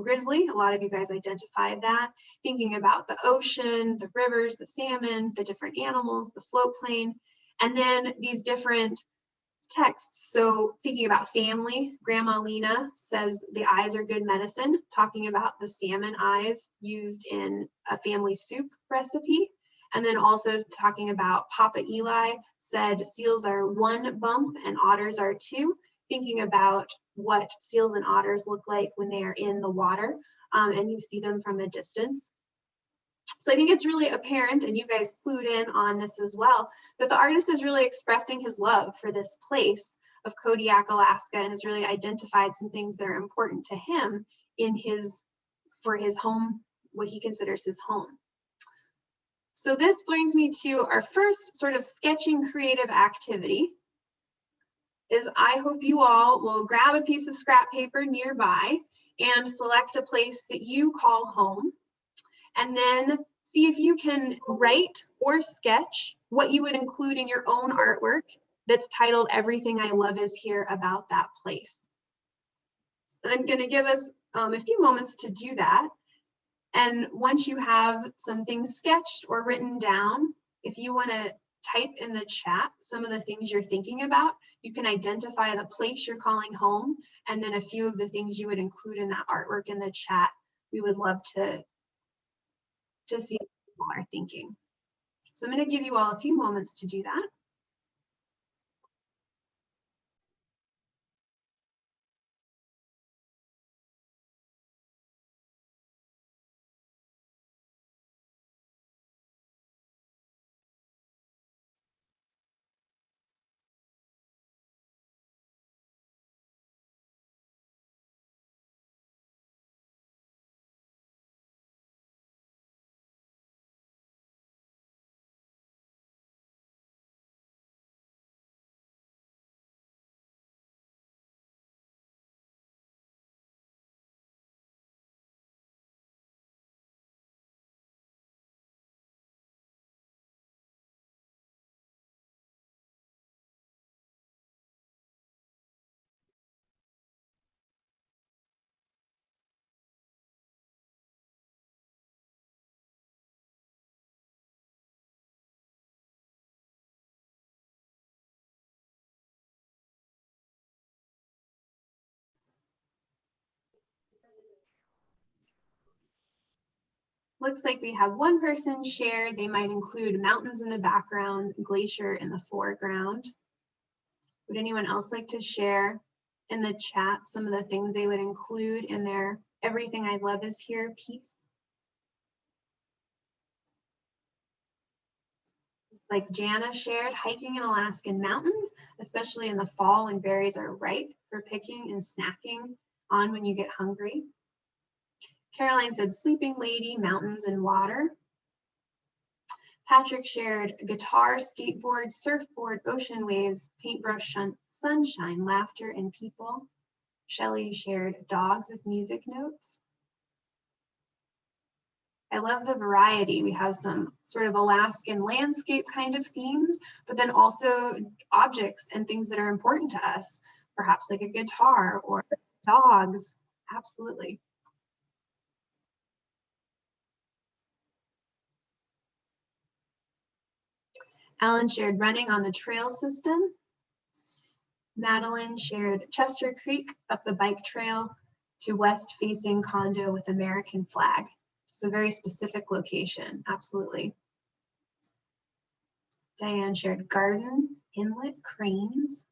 grizzly, a lot of you guys identified that. Thinking about the ocean, the rivers, the salmon, the different animals, the float plane, and then these different texts. So thinking about family, Grandma Lena says the eyes are good medicine, talking about the salmon eyes used in a family soup recipe. And then also talking about Papa Eli said seals are one bump and otters are two, thinking about what seals and otters look like when they are in the water and you see them from a distance. So I think it's really apparent, and you guys clued in on this as well, that the artist is really expressing his love for this place of Kodiak, Alaska, and has really identified some things that are important to him in for his home, what he considers his home. So this brings me to our first sort of sketching creative activity. Is I hope you all will grab a piece of scrap paper nearby and select a place that you call home, and then see if you can write or sketch what you would include in your own artwork that's titled Everything I Love Is Here about that place. And I'm going to give us a few moments to do that. And once you have some things sketched or written down, if you want to type in the chat some of the things you're thinking about, you can identify the place you're calling home, and then a few of the things you would include in that artwork in the chat. We would love to see what people are thinking. So I'm going to give you all a few moments to do that. Looks like we have one person shared. They might include mountains in the background, glacier in the foreground. Would anyone else like to share in the chat some of the things they would include in their Everything I Love Is Here piece? Like Jana shared, hiking in Alaskan mountains, especially in the fall when berries are ripe for picking and snacking on when you get hungry. Caroline said, sleeping lady, mountains and water. Patrick shared guitar, skateboard, surfboard, ocean waves, paintbrush, sunshine, laughter, and people. Shelley shared dogs with music notes. I love the variety. We have some sort of Alaskan landscape kind of themes, but then also objects and things that are important to us, perhaps like a guitar or dogs. Absolutely. Alan shared running on the trail system. Madeline shared Chester Creek up the bike trail to west facing condo with American flag. So very specific location, absolutely. Diane shared garden, inlet, cranes.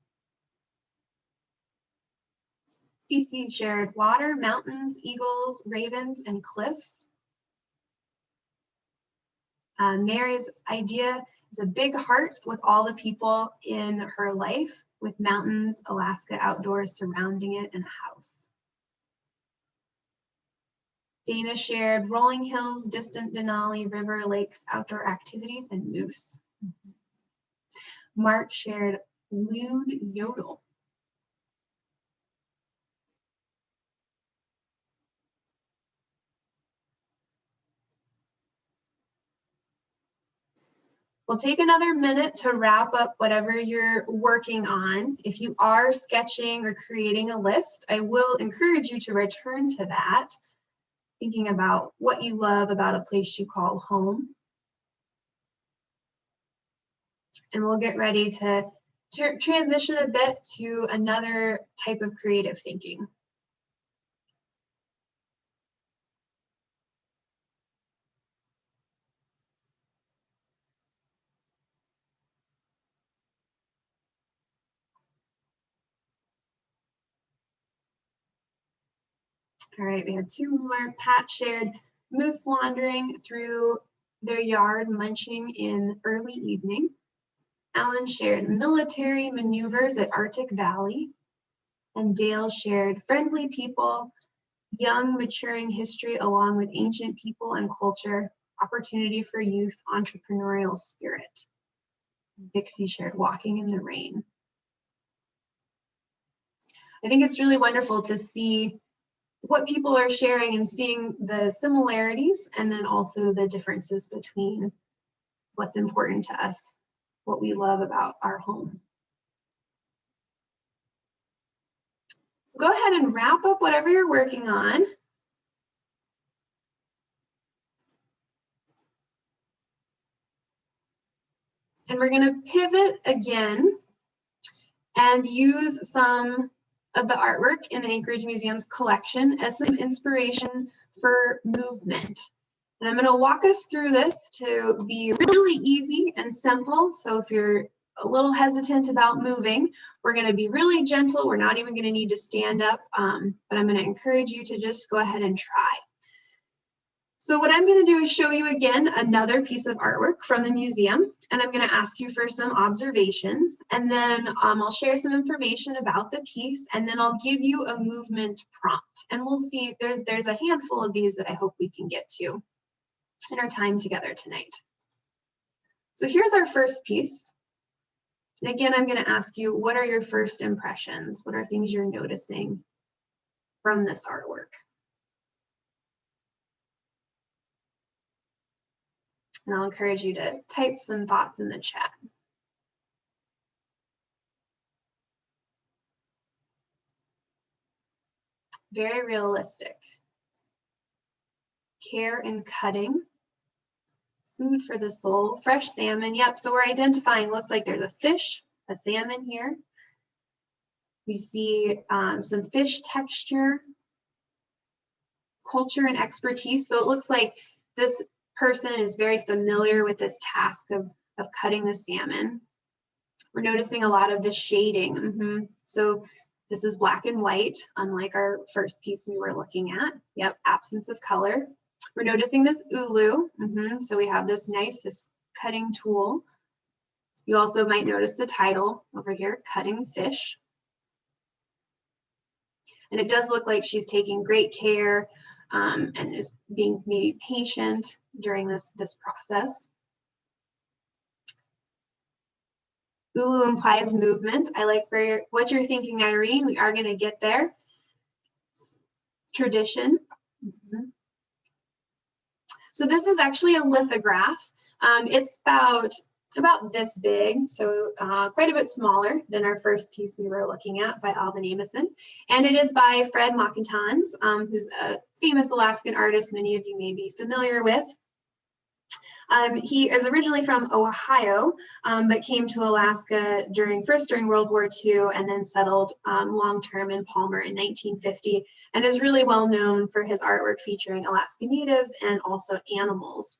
Cece shared water, mountains, eagles, ravens, and cliffs. Mary's idea is a big heart with all the people in her life, with mountains, Alaska outdoors surrounding it, and a house. Dana shared rolling hills, distant Denali River, lakes, outdoor activities, and moose. Mark shared loon yodel. We'll take another minute to wrap up whatever you're working on. If you are sketching or creating a list, I will encourage you to return to that, thinking about what you love about a place you call home. And we'll get ready to transition a bit to another type of creative thinking. All right, we have two more. Pat shared moose wandering through their yard, munching in early evening. Alan shared military maneuvers at Arctic Valley. And Dale shared friendly people, young maturing history along with ancient people and culture, opportunity for youth, entrepreneurial spirit. Dixie shared walking in the rain. I think it's really wonderful to see what people are sharing and seeing the similarities and then also the differences between what's important to us, what we love about our home. Go ahead and wrap up whatever you're working on. And we're going to pivot again and use some of the artwork in the Anchorage Museum's collection as some inspiration for movement. And I'm going to walk us through this to be really easy and simple. So if you're a little hesitant about moving, we're going to be really gentle. We're not even going to need to stand up, but I'm going to encourage you to just go ahead and try. So what I'm going to do is show you again another piece of artwork from the museum, and I'm going to ask you for some observations, and then I'll share some information about the piece, and then I'll give you a movement prompt, and we'll see. There's a handful of these that I hope we can get to in our time together tonight. So here's our first piece. And again, I'm going to ask you, what are your first impressions? What are things you're noticing from this artwork? And I'll encourage you to type some thoughts in the chat. Very realistic. Care in cutting. Food for the soul. Fresh salmon. Yep, so we're identifying, looks like there's a fish, a salmon here. We see some fish texture, culture and expertise. So it looks like This person is very familiar with this task of cutting the salmon. We're noticing a lot of the shading. So this is black and white, unlike our first piece we were looking at. Yep, absence of color. We're noticing this ulu. So we have this knife, this cutting tool. You also might notice the title over here, Cutting Fish. And it does look like she's taking great care and is being maybe patient during this process. Ulu implies movement. I like what you're thinking, Irene. We are going to get there. Tradition. So this is actually a lithograph. It's about this big, so quite a bit smaller than our first piece we were looking at by Alvin Amison. And it is by Fred Mockentons, who's a famous Alaskan artist many of you may be familiar with. He is originally from Ohio, but came to Alaska during World War II and then settled long-term in Palmer in 1950, and is really well known for his artwork featuring Alaska Natives and also animals.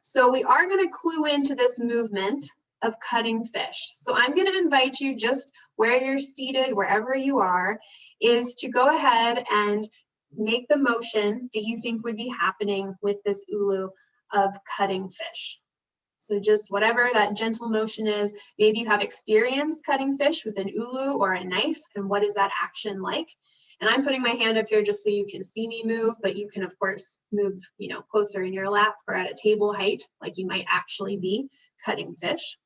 So we are going to clue into this movement of cutting fish. So I'm going to invite you, just where you're seated, wherever you are, is to go ahead and make the motion that you think would be happening with this ulu of cutting fish. So just whatever that gentle motion is. Maybe you have experience cutting fish with an ulu or a knife, and what is that action like? And I'm putting my hand up here just so you can see me move, but you can of course move, closer in your lap or at a table height, like you might actually be cutting fish.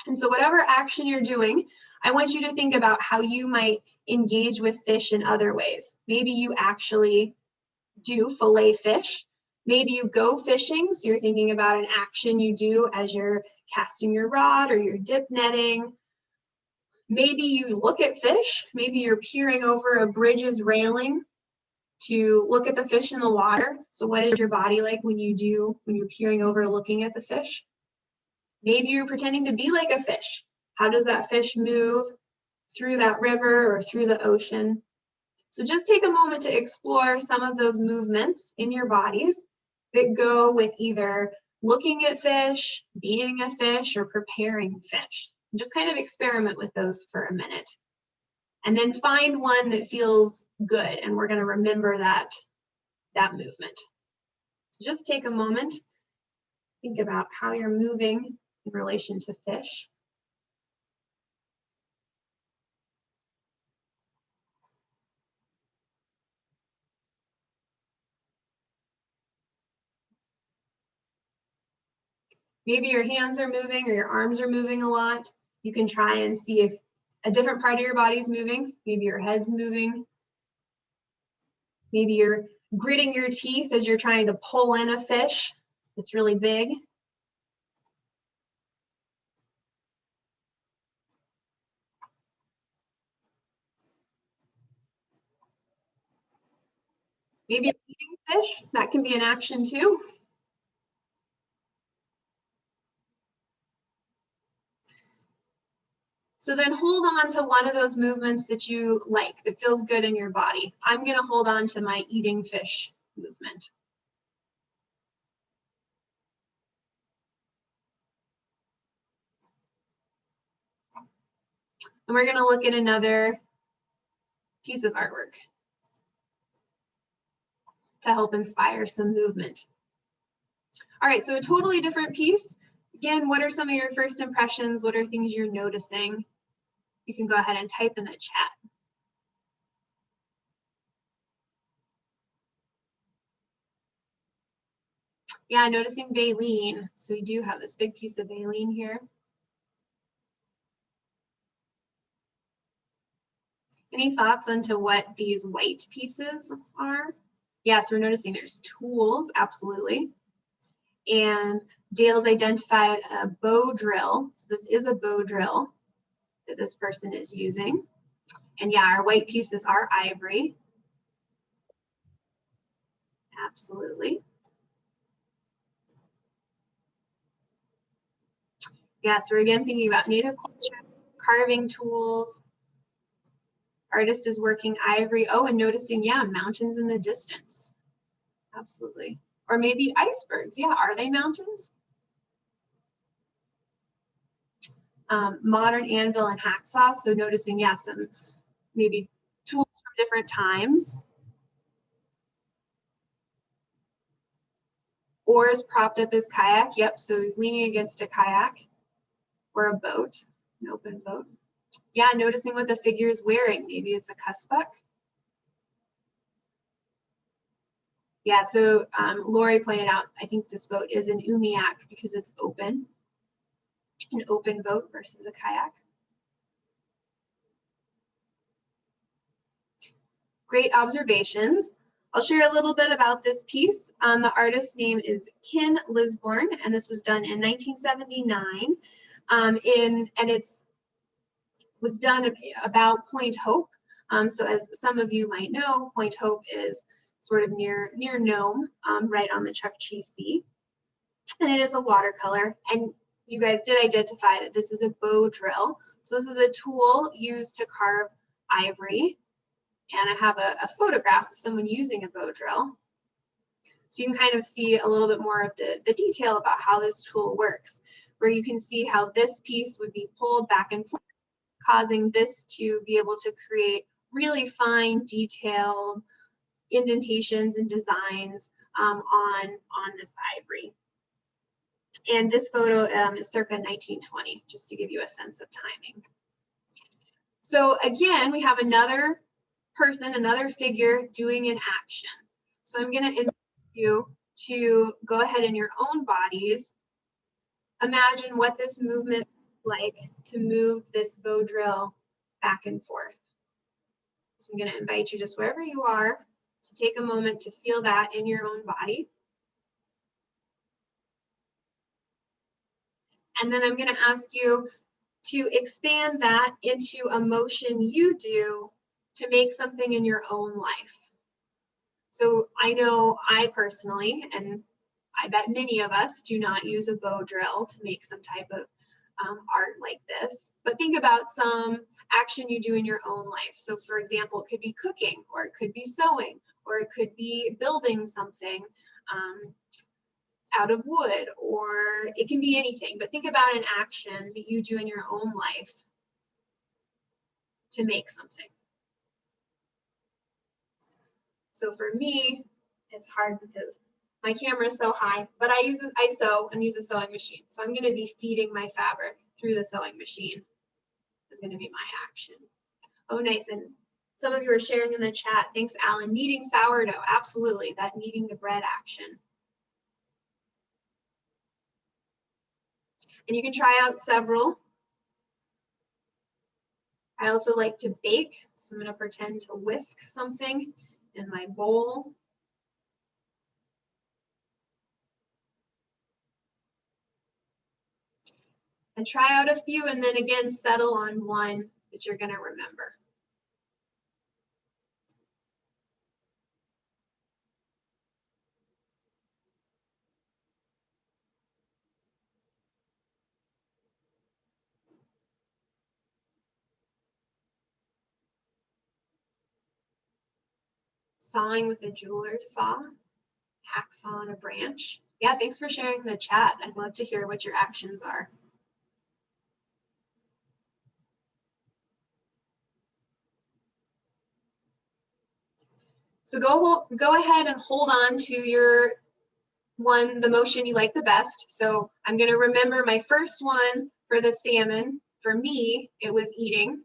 And so whatever action you're doing, I want you to think about how you might engage with fish in other ways. Maybe you actually do fillet fish. Maybe you go fishing, so you're thinking about an action you do as you're casting your rod or you're dip netting. Maybe you look at fish. Maybe you're peering over a bridge's railing to look at the fish in the water. So what is your body like when you're peering over looking at the fish? Maybe you're pretending to be like a fish. How does that fish move through that river or through the ocean? So just take a moment to explore some of those movements in your bodies that go with either looking at fish, being a fish, or preparing fish. Just kind of experiment with those for a minute. And then find one that feels good, and we're going to remember that movement. So just take a moment, think about how you're moving in relation to fish. Maybe your hands are moving or your arms are moving a lot. You can try and see if a different part of your body is moving. Maybe your head's moving. Maybe you're gritting your teeth as you're trying to pull in a fish that's really big. Maybe you're eating fish. That can be an action too. So then hold on to one of those movements that you like, that feels good in your body. I'm going to hold on to my eating fish movement. And we're going to look at another piece of artwork to help inspire some movement. All right, so a totally different piece. Again, what are some of your first impressions? What are things you're noticing? You can go ahead and type in the chat. Yeah, noticing baleen. So we do have this big piece of baleen here. Any thoughts onto what these white pieces are? Yes, we're noticing there's tools, absolutely. And Dale's identified a bow drill. So this is a bow drill that this person is using. And yeah, our white pieces are ivory. Absolutely. Yeah, so we're again thinking about native culture, carving tools. Artist is working ivory. Oh, and noticing, yeah, mountains in the distance. Absolutely. Or maybe icebergs. Yeah, are they mountains? Modern anvil and hacksaw. So noticing, yeah, some maybe tools from different times. Oars propped up his kayak. Yep, so he's leaning against a kayak or a boat, an open boat. Yeah, noticing what the figure is wearing. Maybe it's a cussbuck. Yeah, so Lori pointed out, I think this boat is an umiak because it's open, an open boat versus a kayak. Great observations. I'll share a little bit about this piece. The artist's name is Ken Lisborn, and this was done in 1979. And it was done about Point Hope. So as some of you might know, Point Hope is sort of near Nome, right on the Chukchi Sea. And it is a watercolor. And you guys did identify that this is a bow drill. So this is a tool used to carve ivory. And I have a photograph of someone using a bow drill. So you can kind of see a little bit more of the detail about how this tool works, where you can see how this piece would be pulled back and forth, causing this to be able to create really fine, detailed indentations and designs on this ivory. And this photo is circa 1920, just to give you a sense of timing. So again, we have another person, another figure doing an action. So I'm going to invite you to go ahead in your own bodies. Imagine what this movement is like to move this bow drill back and forth. So I'm going to invite you just wherever you are to take a moment to feel that in your own body. And then I'm going to ask you to expand that into a motion you do to make something in your own life. So I know I personally, and I bet many of us, do not use a bow drill to make some type of art like this, but think about some action you do in your own life. So for example, it could be cooking, or it could be sewing, or it could be building something out of wood, or it can be anything, but think about an action that you do in your own life to make something. So for me, it's hard because my camera is so high, but I sew and use a sewing machine. So I'm going to be feeding my fabric through the sewing machine is going to be my action. Oh, nice. And some of you are sharing in the chat. Thanks, Alan. Kneading sourdough. Absolutely. That kneading the bread action. And you can try out several. I also like to bake. So I'm going to pretend to whisk something in my bowl. And try out a few, and then again, settle on one that you're going to remember. Sawing with a jeweler's saw, hacksaw on a branch. Yeah, thanks for sharing in the chat. I'd love to hear what your actions are. So go ahead and hold on to your the motion you like the best. So I'm going to remember my first one for the salmon. For me, it was eating.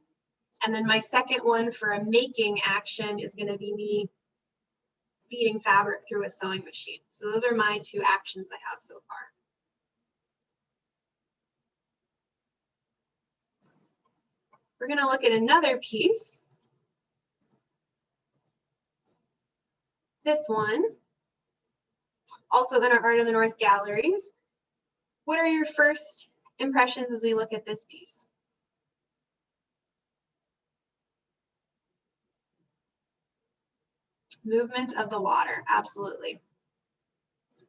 And then my second one for a making action is going to be me feeding fabric through a sewing machine. So those are my two actions I have so far. We're going to look at another piece. This one, also in our Art of the North galleries. What are your first impressions as we look at this piece? Movement of the water, absolutely.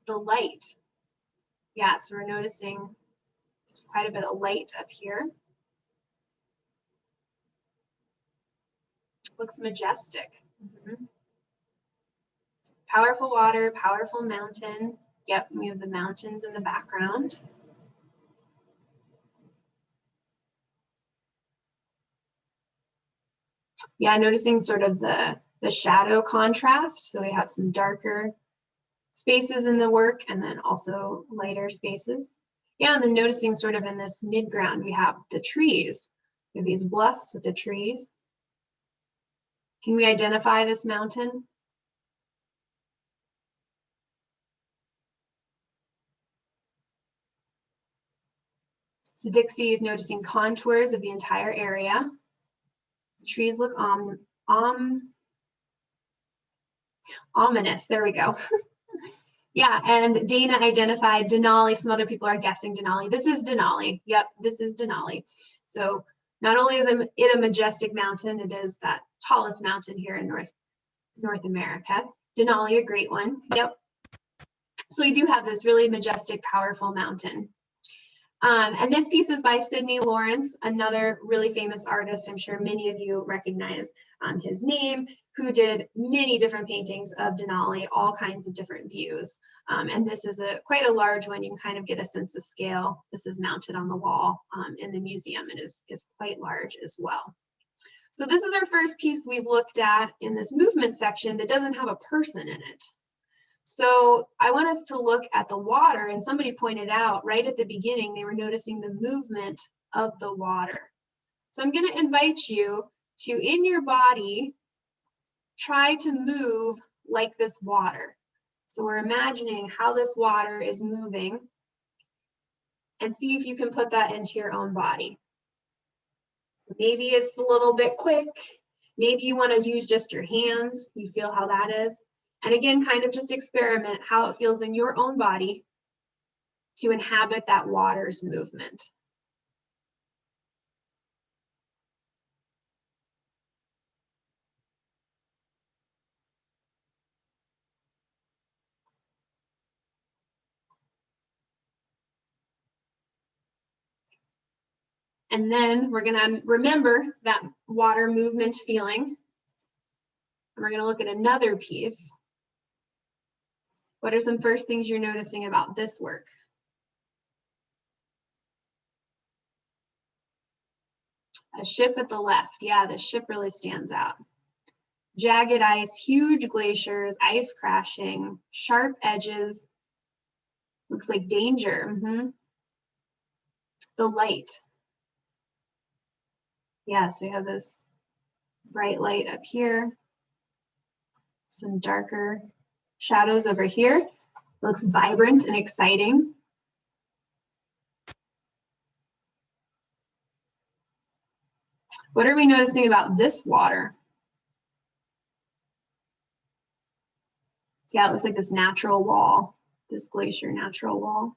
The light. Yeah, so we're noticing there's quite a bit of light up here. Looks majestic. Powerful water, powerful mountain. Yep, we have the mountains in the background. Yeah, noticing sort of the shadow contrast. So we have some darker spaces in the work and then also lighter spaces. Yeah, and then noticing sort of in this midground, we have the trees. We have these bluffs with the trees. Can we identify this mountain? So Dixie is noticing contours of the entire area. The trees look ominous. There we go. Yeah, and Dana identified Denali. Some other people are guessing Denali. This is Denali. Yep, this is Denali. So not only is it a majestic mountain, it is that tallest mountain here in North America. Denali, a great one. Yep. So we do have this really majestic, powerful mountain. And this piece is by Sidney Lawrence, another really famous artist. I'm sure many of you recognize his name, who did many different paintings of Denali, all kinds of different views. And this is quite a large one. You can kind of get a sense of scale. This is mounted on the wall in the museum and is quite large as well. So this is our first piece we've looked at in this movement section that doesn't have a person in it. So I want us to look at the water, and somebody pointed out right at the beginning, they were noticing the movement of the water. So I'm going to invite you to, in your body, try to move like this water. So we're imagining how this water is moving and see if you can put that into your own body. Maybe it's a little bit quick. Maybe you want to use just your hands. You feel how that is. And again, kind of just experiment how it feels in your own body to inhabit that water's movement. And then we're going to remember that water movement feeling. And we're going to look at another piece. What are some first things you're noticing about this work? A ship at the left. Yeah, the ship really stands out. Jagged ice, huge glaciers, ice crashing, sharp edges. Looks like danger. The light. Yes, we have this bright light up here. Some darker shadows over here. Looks vibrant and exciting. What are we noticing about this water? Yeah, it looks like this natural wall, this glacier natural wall.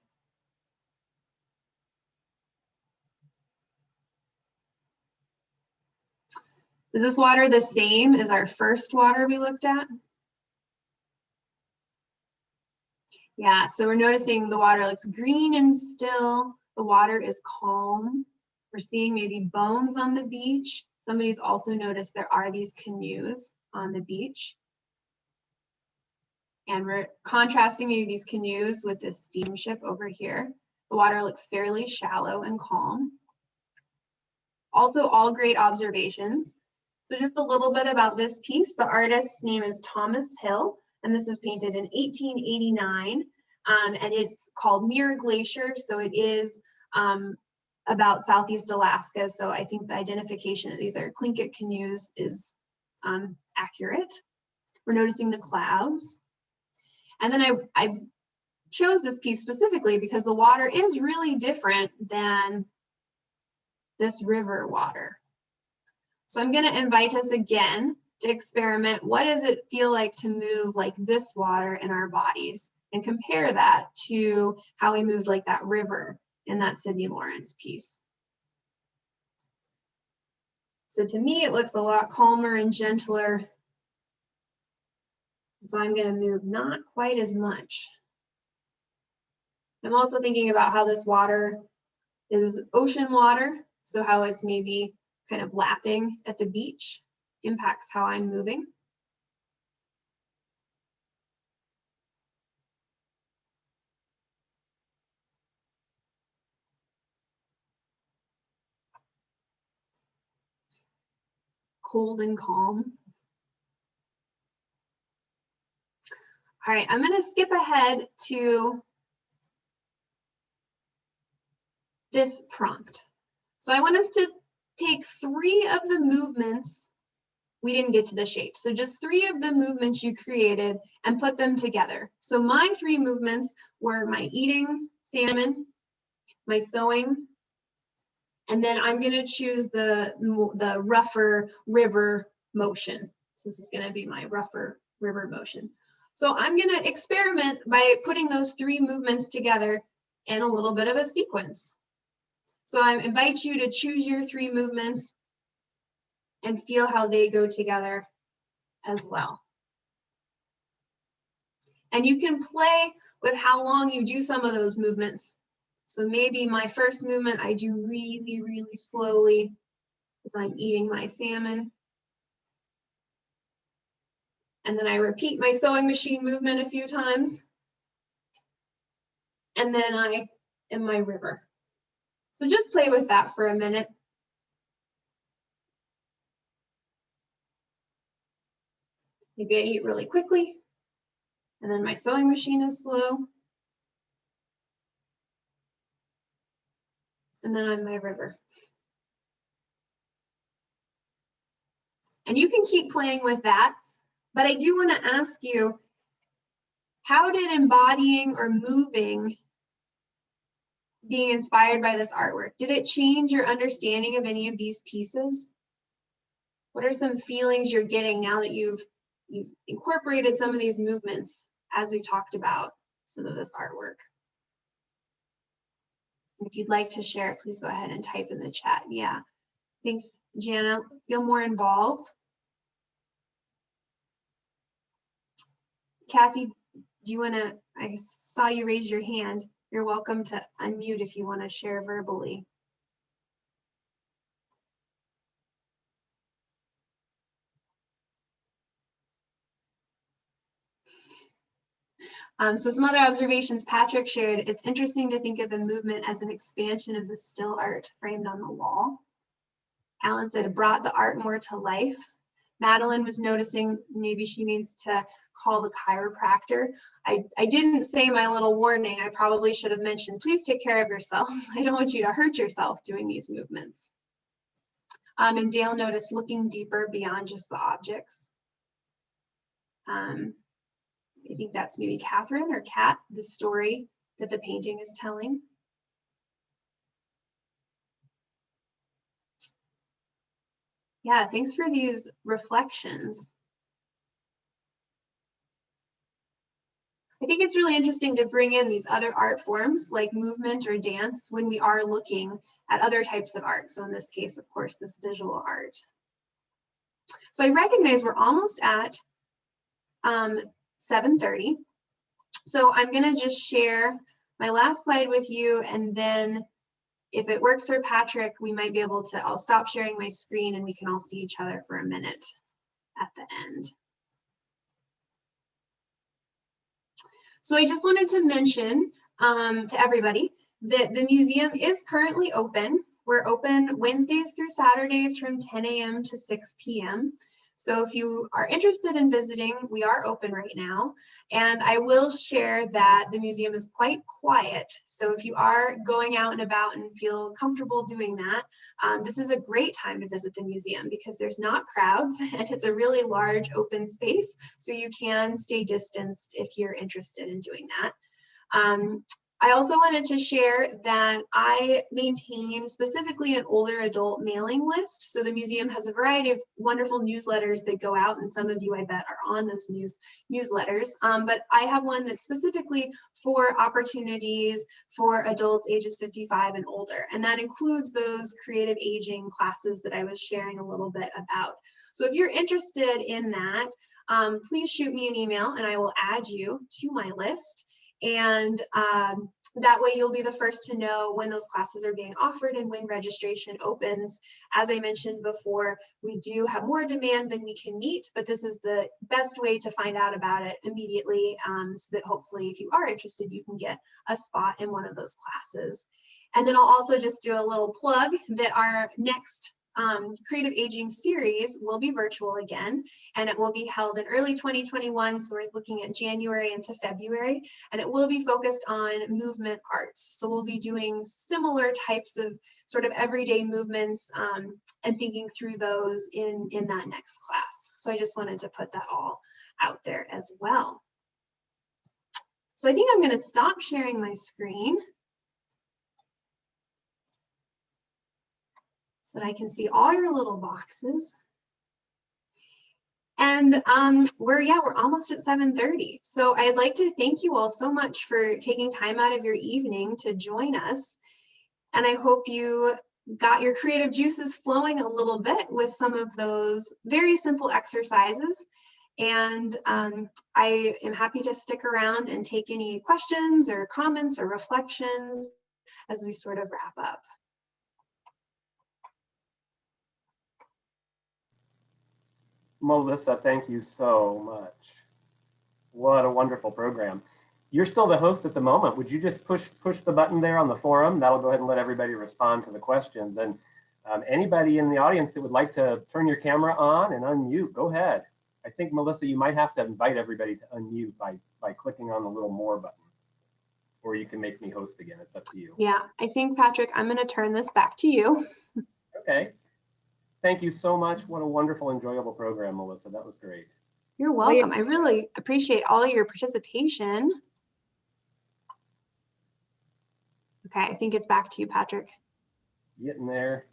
Is this water the same as our first water we looked at? Yeah, so we're noticing the water looks green and still. The water is calm. We're seeing maybe bones on the beach. Somebody's also noticed there are these canoes on the beach. And we're contrasting maybe these canoes with this steamship over here. The water looks fairly shallow and calm. Also, all great observations. So just a little bit about this piece. The artist's name is Thomas Hill, and this was painted in 1889, and it's called Mirror Glacier. So it is about Southeast Alaska. So I think the identification that these are Tlingit canoes is accurate. We're noticing the clouds. And then I chose this piece specifically because the water is really different than this river water. So I'm going to invite us again to experiment. What does it feel like to move like this water in our bodies, and compare that to how we moved like that river in that Sidney Lawrence piece. So to me, it looks a lot calmer and gentler. So I'm going to move not quite as much. I'm also thinking about how this water is ocean water. So how it's maybe kind of lapping at the beach impacts how I'm moving. cold and calm. All right, I'm going to skip ahead to this prompt. So I want us to take 3 of the movements. We didn't get to the shape. So just 3 of the movements you created and put them together. So my 3 movements were my eating salmon, my sewing, and then I'm going to choose the rougher river motion. So this is going to be my rougher river motion. So I'm going to experiment by putting those 3 movements together in a little bit of a sequence. So I invite you to choose your 3 movements and feel how they go together as well. And you can play with how long you do some of those movements. So maybe my first movement I do really, really slowly if I'm eating my salmon. And then I repeat my sewing machine movement a few times. And then I am my river. So just play with that for a minute. Maybe I eat really quickly. And then my sewing machine is slow. And then I'm my river. And you can keep playing with that. But I do want to ask you, how did embodying or moving, being inspired by this artwork, did it change your understanding of any of these pieces? What are some feelings you're getting now that you've incorporated some of these movements as we talked about some of this artwork? If you'd like to share it, please go ahead and type in the chat. Yeah, thanks, Jana. Feel more involved. Kathy, do you want to, I saw you raise your hand. You're welcome to unmute if you want to share verbally. So some other observations Patrick shared. It's interesting to think of the movement as an expansion of the still art framed on the wall. Alan said it brought the art more to life. Madeline was noticing maybe she needs to call the chiropractor. I didn't say my little warning. I probably should have mentioned, please take care of yourself. I don't want you to hurt yourself doing these movements. And Dale noticed looking deeper beyond just the objects. I think that's maybe Catherine or Kat, the story that the painting is telling. Yeah, thanks for these reflections. I think it's really interesting to bring in these other art forms like movement or dance when we are looking at other types of art. So in this case, of course, this visual art. So I recognize we're almost at 7:30. So I'm going to just share my last slide with you, and then if it works for Patrick, we might be able to, I'll stop sharing my screen and we can all see each other for a minute at the end. So I just wanted to mention to everybody that the museum is currently open. We're open Wednesdays through Saturdays from 10 a.m. to 6 p.m. So if you are interested in visiting, we are open right now. And I will share that the museum is quite quiet. So if you are going out and about and feel comfortable doing that, this is a great time to visit the museum because there's not crowds and it's a really large open space. So you can stay distanced if you're interested in doing that. I also wanted to share that I maintain specifically an older adult mailing list. So the museum has a variety of wonderful newsletters that go out, and some of you I bet are on those newsletters. But I have one that's specifically for opportunities for adults ages 55 and older. And that includes those creative aging classes that I was sharing a little bit about. So if you're interested in that, please shoot me an email and I will add you to my list. And that way you'll be the first to know when those classes are being offered and when registration opens. As I mentioned before, we do have more demand than we can meet, but this is the best way to find out about it immediately so that hopefully if you are interested, you can get a spot in one of those classes. And then I'll also just do a little plug that our next Creative Aging series will be virtual again, and it will be held in early 2021. So we're looking at January into February, and it will be focused on movement arts. So we'll be doing similar types of sort of everyday movements and thinking through those in that next class. So I just wanted to put that all out there as well. So I think I'm going to stop sharing my screen so that I can see all your little boxes. And we're almost at 7:30. So I'd like to thank you all so much for taking time out of your evening to join us. And I hope you got your creative juices flowing a little bit with some of those very simple exercises. And I am happy to stick around and take any questions or comments or reflections as we sort of wrap up. Molissa, thank you so much. What a wonderful program. You're still the host at the moment. Would you just push the button there on the forum? That'll go ahead and let everybody respond to the questions. And anybody in the audience that would like to turn your camera on and unmute, go ahead. I think, Molissa, you might have to invite everybody to unmute by clicking on the little more button. Or you can make me host again. It's up to you. Yeah, I think, Patrick, I'm going to turn this back to you. Okay. Thank you so much. What a wonderful, enjoyable program, Molissa. That was great. You're welcome. I really appreciate all of your participation. Okay, I think it's back to you, Patrick. Getting there.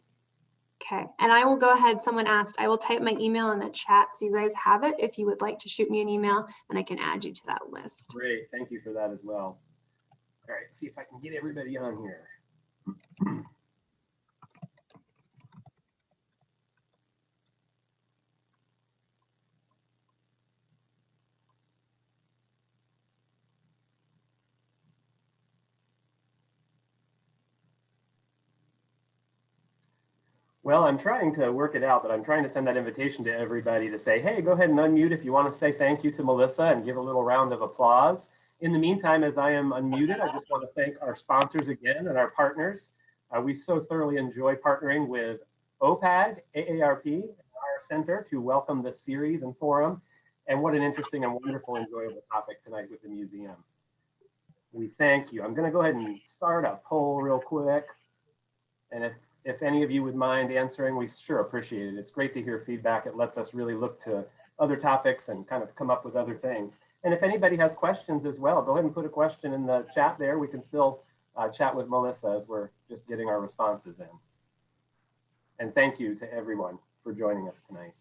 Okay, and I will go ahead. Someone asked, I will type my email in the chat so you guys have it if you would like to shoot me an email and I can add you to that list. Great, thank you for that as well. All right, see if I can get everybody on here. Well, I'm trying to work it out, but I'm trying to send that invitation to everybody to say, hey, go ahead and unmute if you want to say thank you to Molissa and give a little round of applause. In the meantime, as I am unmuted, I just want to thank our sponsors again and our partners. We so thoroughly enjoy partnering with OPAG, AARP, and our center to welcome this series and forum. And what an interesting and wonderful, enjoyable topic tonight with the museum. We thank you. I'm going to go ahead and start a poll real quick. And if any of you would mind answering, we sure appreciate it. It's great to hear feedback. It lets us really look to other topics and kind of come up with other things. And if anybody has questions as well, go ahead and put a question in the chat there. We can still chat with Molissa as we're just getting our responses in. And thank you to everyone for joining us tonight.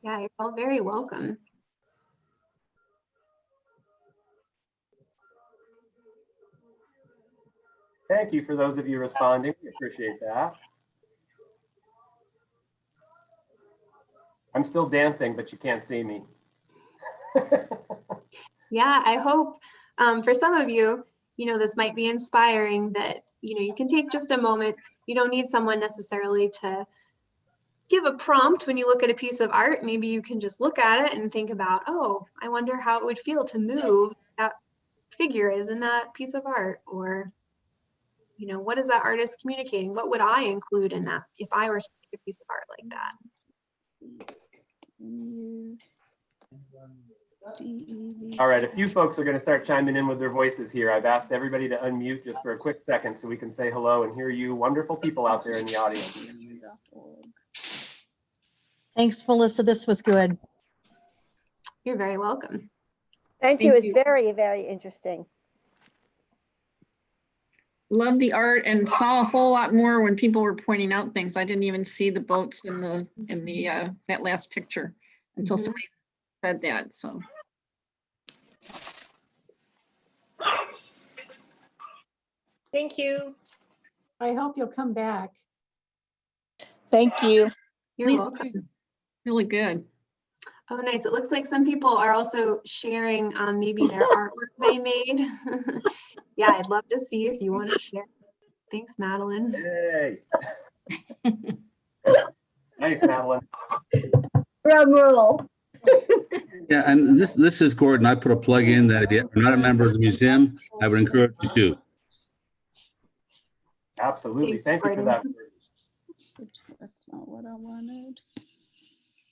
Yeah, you're all very welcome. Thank you for those of you responding. We appreciate that. I'm still dancing, but you can't see me. Yeah, I hope for some of you, this might be inspiring that, you can take just a moment. You don't need someone necessarily to give a prompt when you look at a piece of art. Maybe you can just look at it and think about, oh, I wonder how it would feel to move that figure is in that piece of art, or what is that artist communicating? What would I include in that if I were to make a piece of art like that? All right, a few folks are going to start chiming in with their voices here. I've asked everybody to unmute just for a quick second so we can say hello and hear you wonderful people out there in the audience. Thanks, Melissa. This was good. You're very welcome. Thank you. It's very, very interesting. Love the art and saw a whole lot more when people were pointing out things. I didn't even see the boats in the that last picture until somebody said that. So thank you. I hope you'll come back. Thank you. You're welcome. really good. Oh, nice. It looks like some people are also sharing maybe their artwork they made. Yeah, I'd love to see if you want to share. Thanks, Madeline. Yay. Nice, Madeline. Drum roll. Yeah, and this is Gordon. I put a plug in that if you're not a member of the museum, I would encourage you to. Absolutely. Thanks, Thank you for that. Gordon. Oops, that's not what I wanted.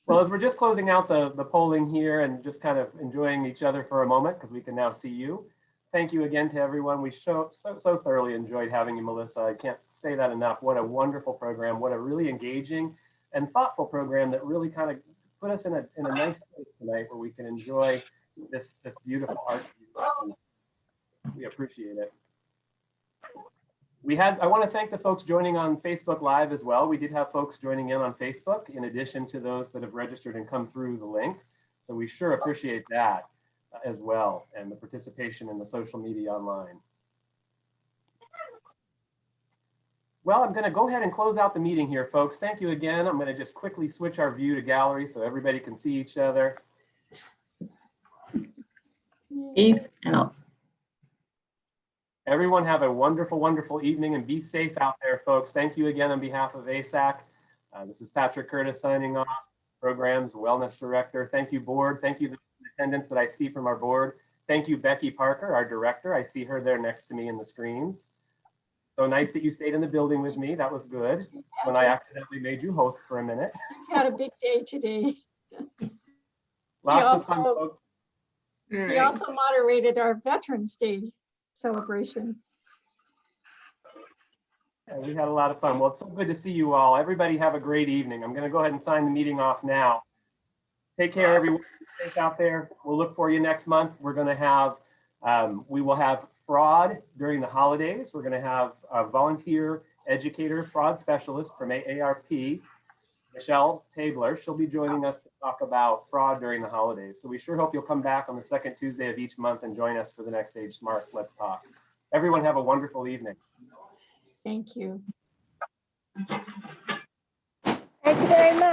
Well, as we're just closing out the polling here and just kind of enjoying each other for a moment, because we can now see you. Thank you again to everyone. We so thoroughly enjoyed having you, Melissa. I can't say that enough. What a wonderful program. What a really engaging and thoughtful program that really kind of put us in a nice place tonight where we can enjoy this beautiful art. We appreciate it. I want to thank the folks joining on Facebook Live as well. We did have folks joining in on Facebook in addition to those that have registered and come through the link. So we sure appreciate that as well, and the participation in the social media online. Well, I'm going to go ahead and close out the meeting here, folks. Thank you again. I'm going to just quickly switch our view to gallery so everybody can see each other. Peace out. Everyone have a wonderful, wonderful evening and be safe out there, folks. Thank you again on behalf of ASAC. This is Patrick Curtis signing off, Programs Wellness Director. Thank you, board. Thank you, the attendants that I see from our board. Thank you, Becky Parker, our director. I see her there next to me in the screens. So nice that you stayed in the building with me. That was good. When I accidentally made you host for a minute. You've had a big day today. Lots of fun, folks. He also moderated our Veterans Day celebration. Yeah, we had a lot of fun. Well, it's so good to see you all. Everybody have a great evening. I'm going to go ahead and sign the meeting off now. Take care, everyone. Be safe out there. We'll look for you next month. We're going to have, we will have fraud during the holidays. We're going to have a volunteer educator fraud specialist from AARP, Michelle Tabler. She'll be joining us to talk about fraud during the holidays. So we sure hope you'll come back on the second Tuesday of each month and join us for the next AgeSmart Let's Talk. Everyone have a wonderful evening. Thank you. Thank you very much.